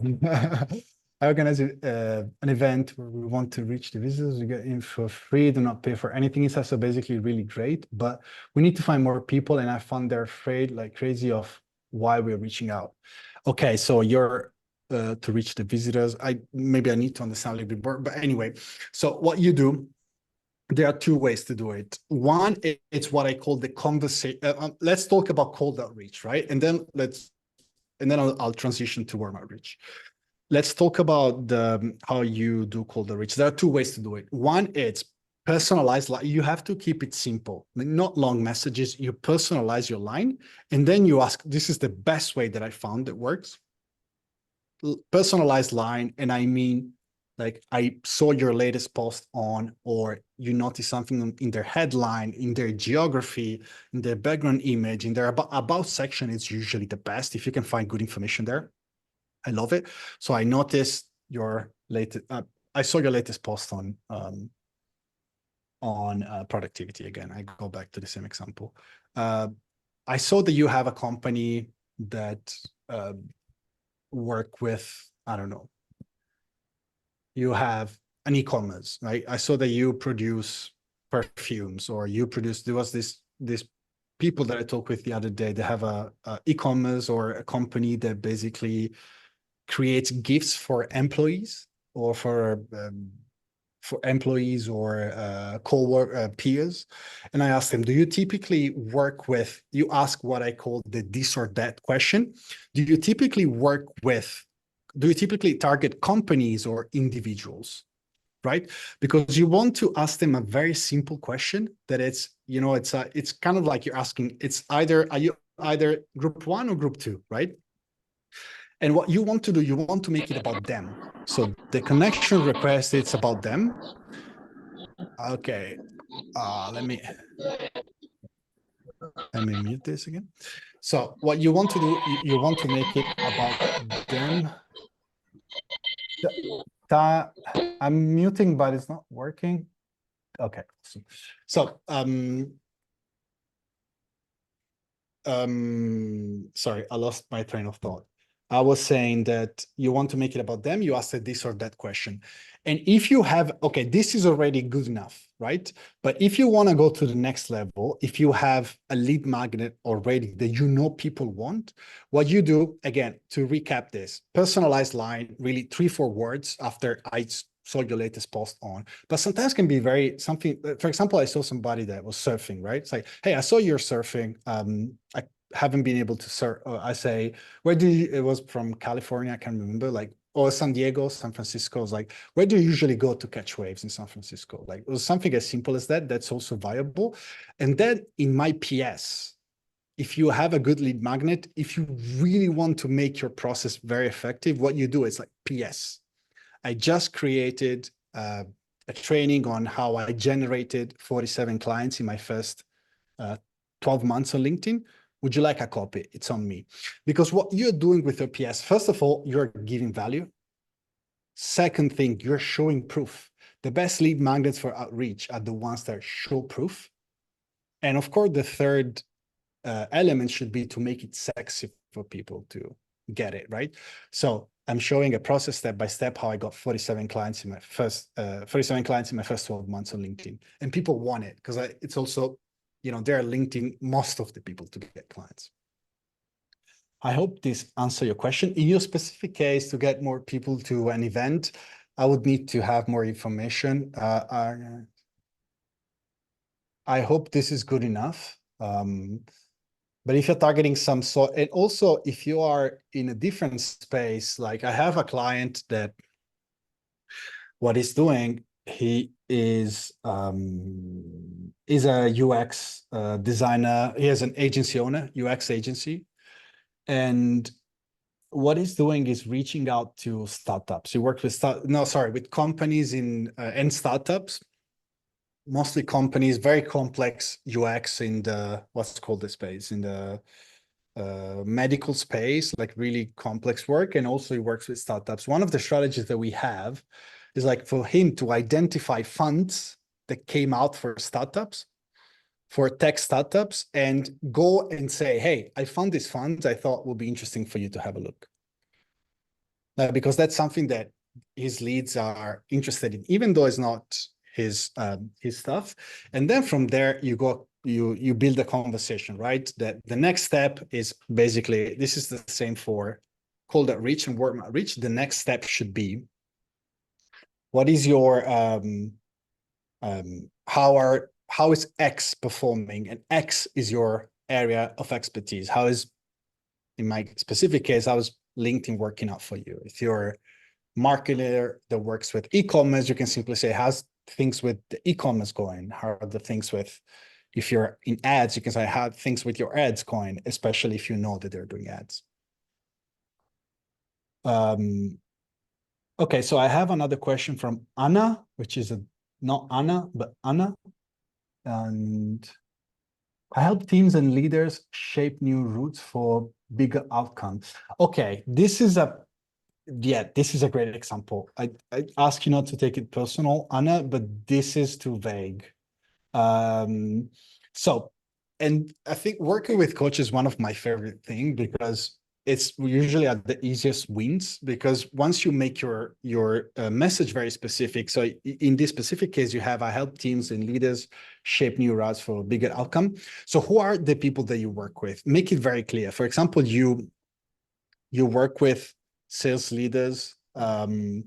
organize an event where we want to reach the visitors. We get in for free, do not pay for anything. It's also basically really great, but we need to find more people. And I found they're afraid like crazy of why we're reaching out. Okay, so you're to reach the visitors. Maybe I need to understand a little bit more, but anyway, so what you do, there are two ways to do it. One, it's what I call the conversation. Let's talk about cold outreach, right? And then I'll transition to warm outreach. Let's talk about how you do cold outreach. There are two ways to do it. One, it's personalized. You have to keep it simple, not long messages. You personalize your line, and then you ask. This is the best way that I found that works. Personalized line, and I mean, like I saw your latest post on, or you notice something in their headline, in their geography, in their background image, in their about section. It's usually the best if you can find good information there. I love it. So I noticed your latest. I saw your latest post on productivity. Again, I go back to the same example. I saw that you have a company that work with, I don't know, you have an e-commerce, right? I saw that you produce perfumes, or there was this people that I talked with the other day. They have a e-commerce or a company that basically creates gifts for employees, or for employees or peers. And I asked them, do you typically work with, you ask what I call the this or that question. Do you typically target companies or individuals? Right? Because you want to ask them a very simple question that it's kind of like you're asking, are you either group 1 or group 2, right? And what you want to do, you want to make it about them. So the connection request, it's about them. Okay, let me mute this again. So what you want to do, you want to make it about them. I'm muting, but it's not working. Okay, so sorry, I lost my train of thought. I was saying that you want to make it about them. You asked this or that question. And if you have, okay, this is already good enough, right? But if you want to go to the next level, if you have a lead magnet already that people want, what you do, again, to recap this, personalized line, really 3-4 words after I saw your latest post on, but sometimes can be for example, I saw somebody that was surfing, right? It's like, hey, I saw you're surfing. I haven't been able to surf. I say, it was from California, I can't remember, like, or San Diego, San Francisco. Is like, where do you usually go to catch waves in San Francisco? Like, it was something as simple as that. That's also viable. And then in my PS, if you have a good lead magnet, if you really want to make your process very effective, what you do is like, PS, I just created a training on how I generated 47 clients in my first 12 months on LinkedIn. Would you like a copy? It's on me. Because what you're doing with your PS, first of all, you're giving value. Second thing, you're showing proof. The best lead magnets for outreach are the ones that show proof. And of course, the third element should be to make it sexy for people to get it, right? So I'm showing a process step by step how I got 47 clients in my first 12 months on LinkedIn, and people want it because it's also, they're LinkedIn most of the people to get clients. I hope this answers your question. In your specific case, to get more people to an event, I would need to have more information. I hope this is good enough. But if you're targeting some sort, and also if you are in a different space, like I have a client that what he's doing, he is a UX designer. He has an agency owner, UX agency. And what he's doing is reaching out to startups. He works with with companies and startups, mostly companies, very complex UX in the what's called the space in the medical space, like really complex work. And also he works with startups. One of the strategies that we have is like for him to identify funds that came out for startups, for tech startups, and go and say, hey, I found these funds I thought would be interesting for you to have a look. Because that's something that his leads are interested in, even though it's not his stuff. And then from there, you build a conversation, right? That the next step is basically, this is the same for cold outreach and warm outreach. The next step should be, what is your how is X performing? And X is your area of expertise. How is, in my specific case, how is LinkedIn working out for you? If you're a marketer that works with e-commerce, you can simply say, how's things with the e-commerce going? How are the things with, if you're in ads, you can say, how things with your ads going, especially if you know that they're doing ads. Okay, so I have another question from Anna, which is not Anna, but Anna. And I help teams and leaders shape new routes for bigger outcomes. Okay, this is a great example. I ask you not to take it personal, Anna, but this is too vague. So, and I think working with coaches is one of my favorite things, because it's usually at the easiest wins, because once you make your message very specific. So in this specific case, you have, I help teams and leaders shape new routes for a bigger outcome. So who are the people that you work with? Make it very clear. For example, you work with sales leaders. Sorry,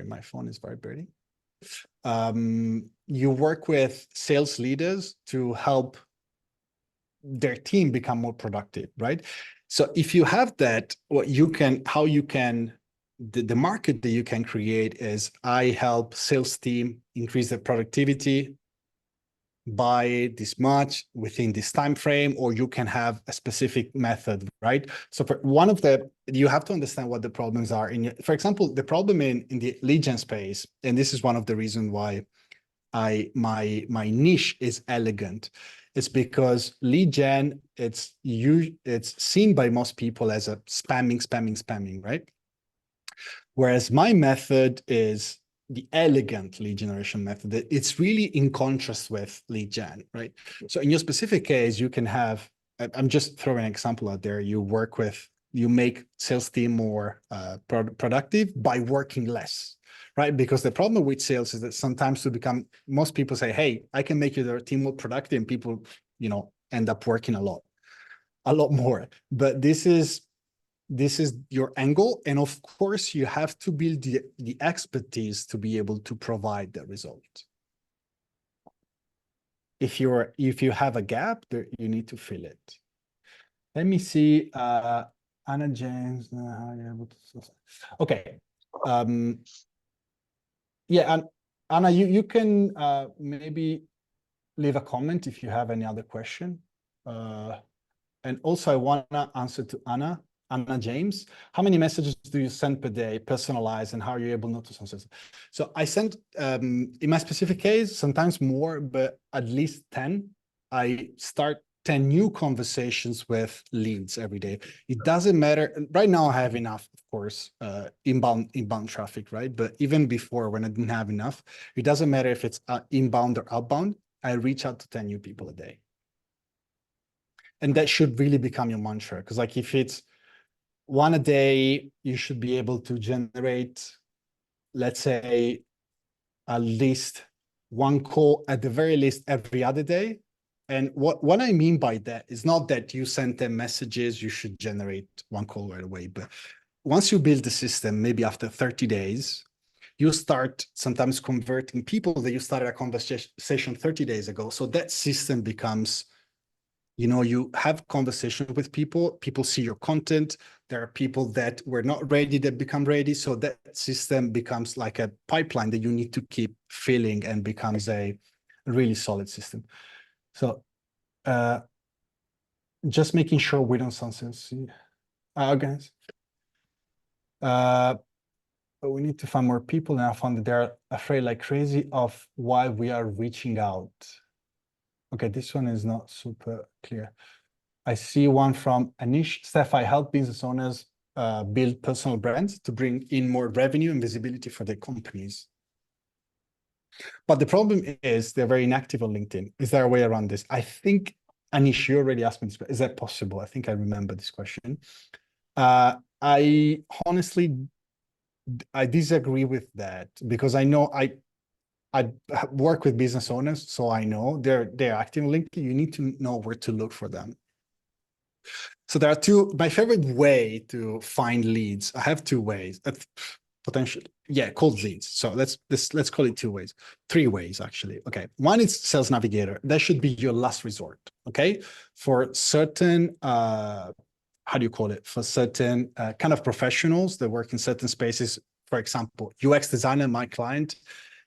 my phone is vibrating. You work with sales leaders to help their team become more productive, right? So if you have that, the market that you can create is, I help sales team increase their productivity by this much within this time frame, or you can have a specific method, right? So for one of you have to understand what the problems are for example, the problem in the lead gen space, and this is one of the reasons why my niche is elegant. It's because lead gen, it's seen by most people as a spamming, right? Whereas my method is the elegant lead generation method. It's really in contrast with lead gen, right? So in your specific case, you can have, I'm just throwing an example out there. You make sales team more productive by working less, right? Because the problem with sales is that sometimes most people say, hey, I can make your team more productive, and people, end up working a lot more. But this is your angle. And of course, you have to build the expertise to be able to provide the result. If you have a gap there, you need to fill it. Let me see. Anna James. Okay. Yeah, and Anna, you can maybe leave a comment if you have any other question. And also, I want to answer to Anna James. How many messages do you send per day, personalized, and how are you able not to send? So I send, in my specific case, sometimes more, but at least 10. I start 10 new conversations with leads every day. It doesn't matter. Right now, I have enough, of course, inbound traffic, right? But even before, when I didn't have enough, it doesn't matter if it's inbound or outbound. I reach out to 10 new people a day. And that should really become your mantra. Because like if it's one a day, you should be able to generate, let's say, at least one call, at the very least every other day. And what I mean by that is not that you send them messages, you should generate one call right away. But once you build the system, maybe after 30 days, you start sometimes converting people that you started a conversation 30 days ago. So that system becomes you know, you have conversation with people, people see your content. There are people that were not ready that become ready. So that system becomes like a pipeline that you need to keep filling and becomes a really solid system. So just making sure we don't sound sensitive. Guys. But we need to find more people, and I found that they're afraid like crazy of why we are reaching out. Okay, this one is not super clear. I see one from Anish. Steph, I help business owners build personal brands to bring in more revenue and visibility for their companies. But the problem is they're very inactive on LinkedIn. Is there a way around this? I think, Anish, you already asked me this, but is that possible? I think I remember this question. I honestly, I disagree with that because I know I work with business owners, so I know they're active on LinkedIn. You need to know where to look for them. So there are two. My favorite way to find leads. I have two ways. Potentially, yeah, cold leads. So let's call it two ways, three ways actually. Okay, one is Sales Navigator. That should be your last resort. Okay, for certain how do you call it? For certain kind of professionals that work in certain spaces. For example, UX designer, my client,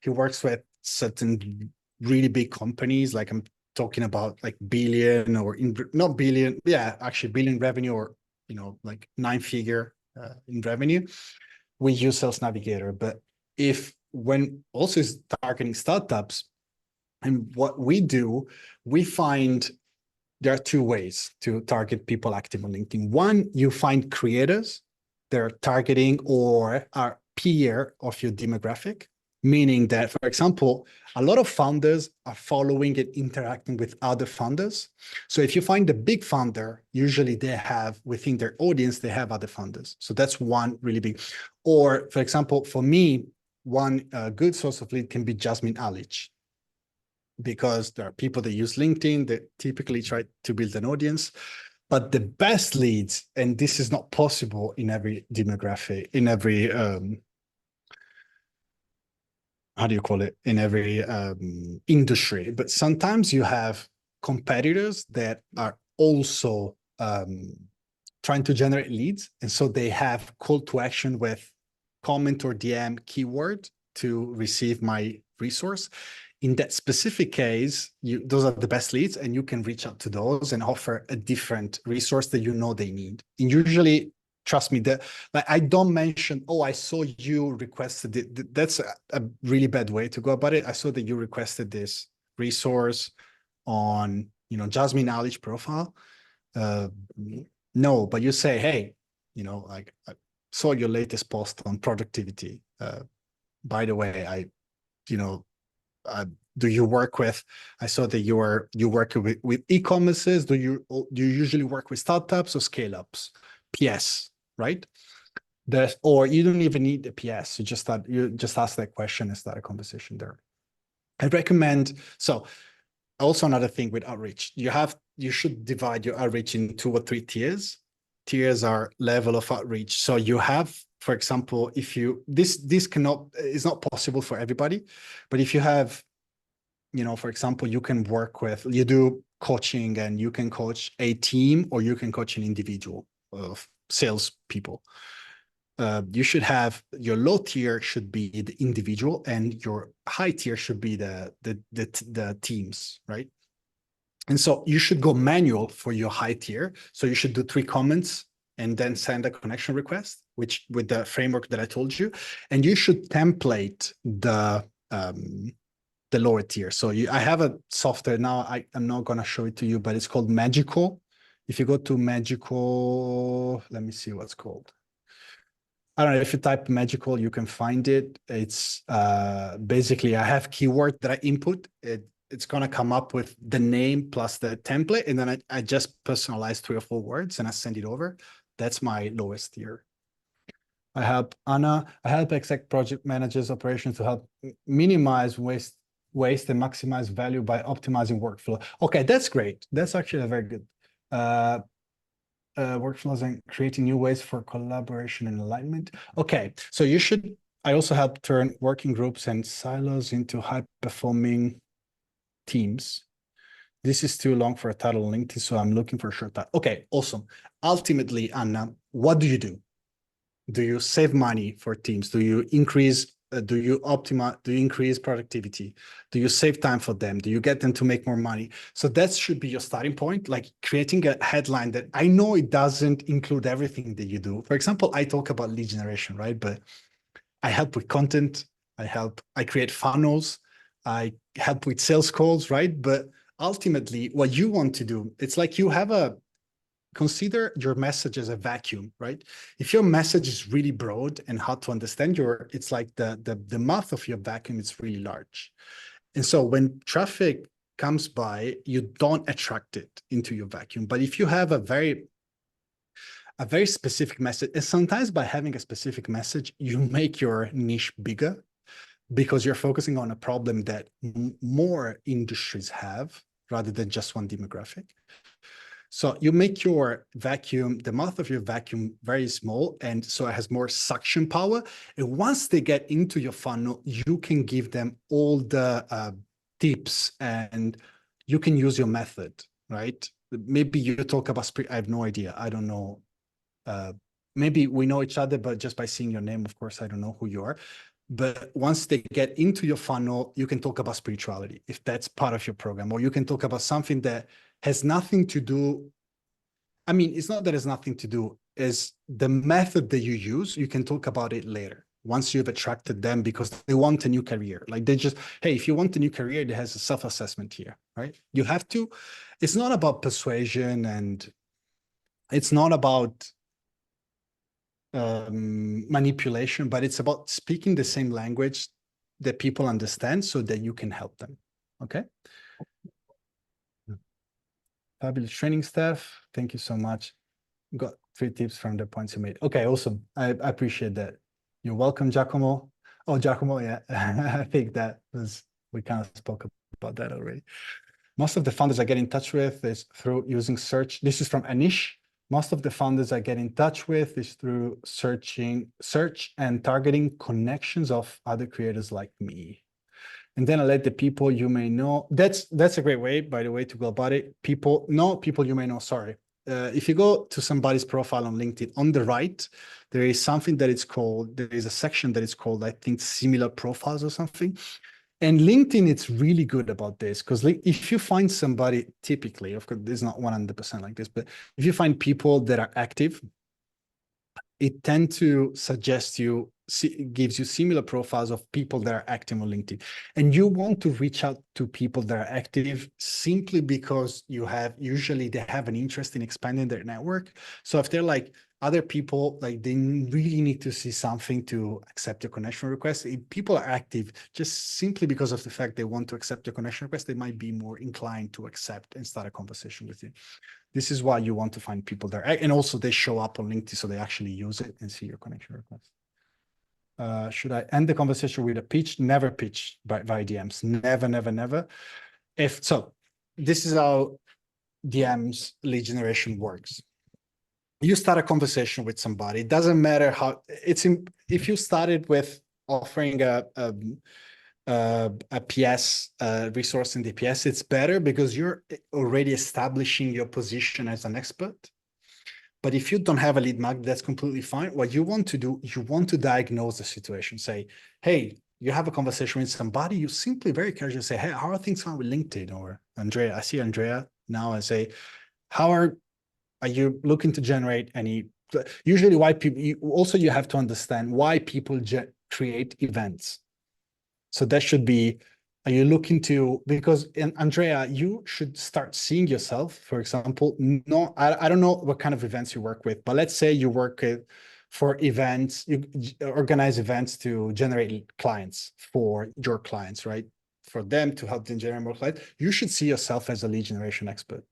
he works with certain really big companies. Like I'm talking about like billion or not billion, yeah, actually billion revenue or, you know, like 9-figure in revenue. We use Sales Navigator, but if when also is targeting startups, and what we do, we find there are two ways to target people active on LinkedIn. One, you find creators they're targeting or are peer of your demographic, meaning that, for example, a lot of founders are following and interacting with other founders. So if you find a big founder, usually they have within their audience, they have other founders. So that's one really big. Or for example, for me, one good source of lead can be Jasmine Alich, because there are people that use LinkedIn that typically try to build an audience. But the best leads, and this is not possible in every demographic, in every, how do you call it, in every industry, but sometimes you have competitors that are also trying to generate leads. And so they have call to action with comment or DM keyword to receive my resource. In that specific case, those are the best leads, and you can reach out to those and offer a different resource that you know they need. And usually, trust me, that like I don't mention, oh, I saw you requested it. That's a really bad way to go about it. I saw that you requested this resource on, you know, Jasmine Alich profile. No, but you say, hey, you know, like I saw your latest post on productivity. By the way, you know, do you work with, I saw that you work with e-commerces. Do you usually work with startups or scale-ups? PS, right? Or you don't even need the PS. You just ask that question and start a conversation there. I recommend, so also another thing with outreach, you should divide your outreach in 2 or 3 tiers. Tiers are level of outreach. So you have, for example, if you, this is not possible for everybody, but if you have, you know, for example, you can work with, you do coaching and you can coach a team or you can coach an individual of salespeople. You should have, your low tier should be the individual and your high tier should be the teams, right? And so you should go manual for your high tier. So you should do 3 comments and then send a connection request, which with the framework that I told you, and you should template the lower tier. So I have a software now. I'm not going to show it to you, but it's called Magical. If you go to Magical, let me see what's called. I don't know, if you type Magical, you can find it. It's basically, I have keyword that I input. It's going to come up with the name plus the template. And then I just personalize 3 or 4 words and I send it over. That's my lowest tier. I help exec project managers operations to help minimize waste and maximize value by optimizing workflow. Okay, that's great. That's actually a very good workflows and creating new ways for collaboration and alignment. Okay, so I also help turn working groups and silos into high-performing teams. This is too long for a title on LinkedIn, so I'm looking for a short title. Okay, awesome. Ultimately, Anna, what do you do? Do you save money for teams? Do you increase, do you optimize, do you increase productivity? Do you save time for them? Do you get them to make more money? So that should be your starting point, like creating a headline that I know it doesn't include everything that you do. For example, I talk about lead generation, right? But I help with content. I create funnels. I help with sales calls, right? But ultimately, what you want to do, it's like you have consider your message as a vacuum, right? If your message is really broad and hard to understand, it's like the mouth of your vacuum is really large. And so when traffic comes by, you don't attract it into your vacuum. But if you have a very specific message, and sometimes by having a specific message, you make your niche bigger because you're focusing on a problem that more industries have rather than just one demographic. So you make your vacuum, the mouth of your vacuum, very small, and so it has more suction power. And once they get into your funnel, you can give them all the tips, and you can use your method, right? Maybe you talk about I have no idea. I don't know. Maybe we know each other, but just by seeing your name, of course, I don't know who you are. But once they get into your funnel, you can talk about spirituality if that's part of your program, or you can talk about something that has nothing to do. I mean, it's not that it's nothing to do, is the method that you use, you can talk about it later once you've attracted them because they want a new career. Like they just, hey, if you want a new career, there has a self-assessment here, right? You have to, it's not about persuasion and it's not about manipulation, but it's about speaking the same language that people understand so that you can help them. Okay. Fabulous training staff. Thank you so much. Got 3 tips from the points you made. Okay, awesome. I appreciate that. You're welcome, Giacomo. Oh, Giacomo, yeah. I think that was, we kind of spoke about that already. Most of the founders I get in touch with is through using search. This is from Anish. Most of the founders I get in touch with is through search and targeting connections of other creators like me. And then I let the people you may know. That's a great way, by the way, to go about it. People you may know, sorry. If you go to somebody's profile on LinkedIn, on the right, there is something that it's called, there is a section that is called, I think, similar profiles or something. And LinkedIn, it's really good about this because if you find somebody, typically, of course, it's not 100% like this, but if you find people that are active, it tends to suggest you, gives you similar profiles of people that are active on LinkedIn. And you want to reach out to people that are active simply because usually they have an interest in expanding their network. So if they're like other people, like they really need to see something to accept your connection request. If people are active just simply because of the fact they want to accept your connection request, they might be more inclined to accept and start a conversation with you. This is why you want to find people there. And also they show up on LinkedIn, so they actually use it and see your connection request. Should I end the conversation with a pitch? Never pitch via DMs. Never, never, never. This is how DMs lead generation works. You start a conversation with somebody. It doesn't matter how if you started with offering a PS resource in DPS, it's better because you're already establishing your position as an expert. But if you don't have a lead magnet, that's completely fine. What you want to do, you want to diagnose the situation. Say, hey, you have a conversation with somebody, you simply very casually say, hey, how are things going with LinkedIn? Or Andrea, I see Andrea now and say, how are you looking to generate any? Usually why people, you have to understand why people create events. So that should be, are you looking to, because Andrea, you should start seeing yourself, for example, I don't know what kind of events you work with, but let's say you work for events, you organize events to generate clients for your clients, right? For them to help them generate more clients. You should see yourself as a lead generation expert.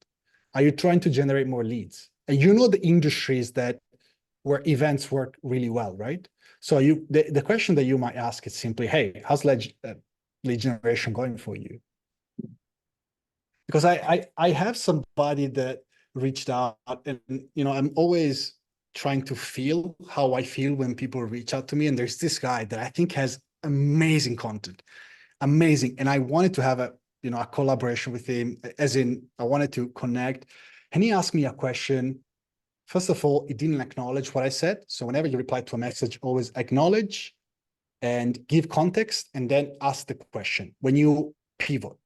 Are you trying to generate more leads? And you know the industries where events work really well, right? So the question that you might ask is simply, hey, how's lead generation going for you? Because I have somebody that reached out, and I'm always trying to feel how I feel when people reach out to me. And there's this guy that I think has amazing content, amazing. And I wanted to have a collaboration with him, as in I wanted to connect. And he asked me a question. First of all, he didn't acknowledge what I said. So whenever you reply to a message, always acknowledge and give context, and then ask the question when you pivot.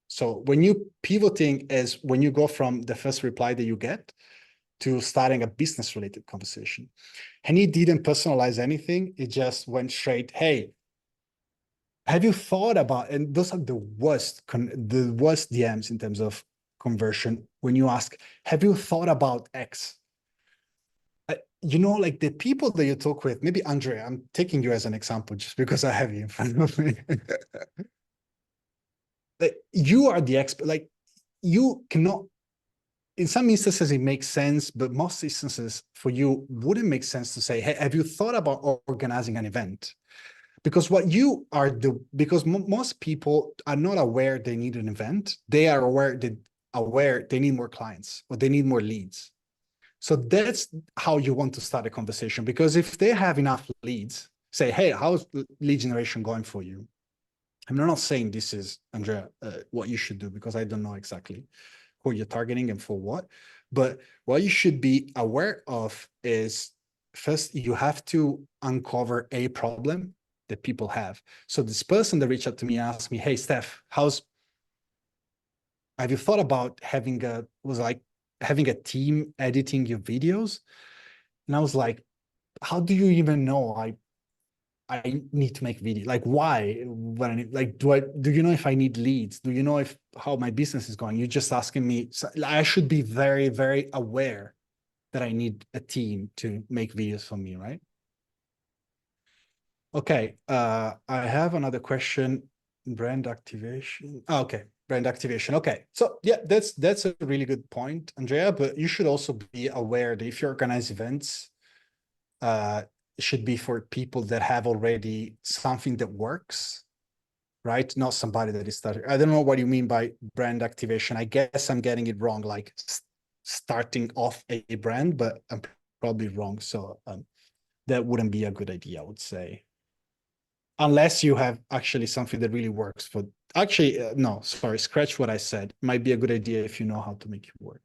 So when you pivoting is when you go from the first reply that you get to starting a business related conversation. And he didn't personalize anything. It just went straight, hey, have you thought about, and those are the worst DMs in terms of conversion, when you ask, have you thought about X? Like the people that you talk with, maybe Andrea, I'm taking you as an example just because I have you in front of me. Like, you are the expert. Like, you cannot, in some instances it makes sense, but most instances for you wouldn't make sense to say, hey, have you thought about organizing an event? Because what you are because most people are not aware they need an event. They are aware they need more clients or they need more leads. So that's how you want to start a conversation, because if they have enough leads, say, hey, how's lead generation going for you? I'm not saying this is, Andrea, what you should do, because I don't know exactly who you're targeting and for what. But what you should be aware of is, first, you have to uncover a problem that people have. So this person that reached out to me asked me, hey, Steph, have you thought about having a team editing your videos? And I was like, how do you even know I need to make video? Like, why? When I need, like, do you know if I need leads? Do you know how my business is going? You're just asking me. So I should be very, very aware that I need a team to make videos for me, right? Okay, I have another question. Brand activation. Oh, okay, brand activation. Okay, so yeah, that's a really good point, Andrea. But you should also be aware that if you organize events, it should be for people that have already something that works, right? Not somebody that is starting. I don't know what you mean by brand activation. I guess I'm getting it wrong, like starting off a brand, but I'm probably wrong. So that wouldn't be a good idea, I would say. Unless you have actually something that really works for, actually, no, sorry, scratch what I said. Might be a good idea if you know how to make it work.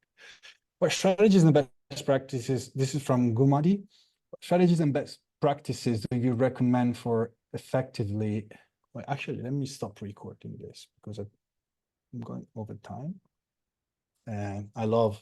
What strategies and best practices, this is from Gumadi. What strategies and best practices do you recommend for effectively, well, actually, let me stop recording this because I'm going over time. And I love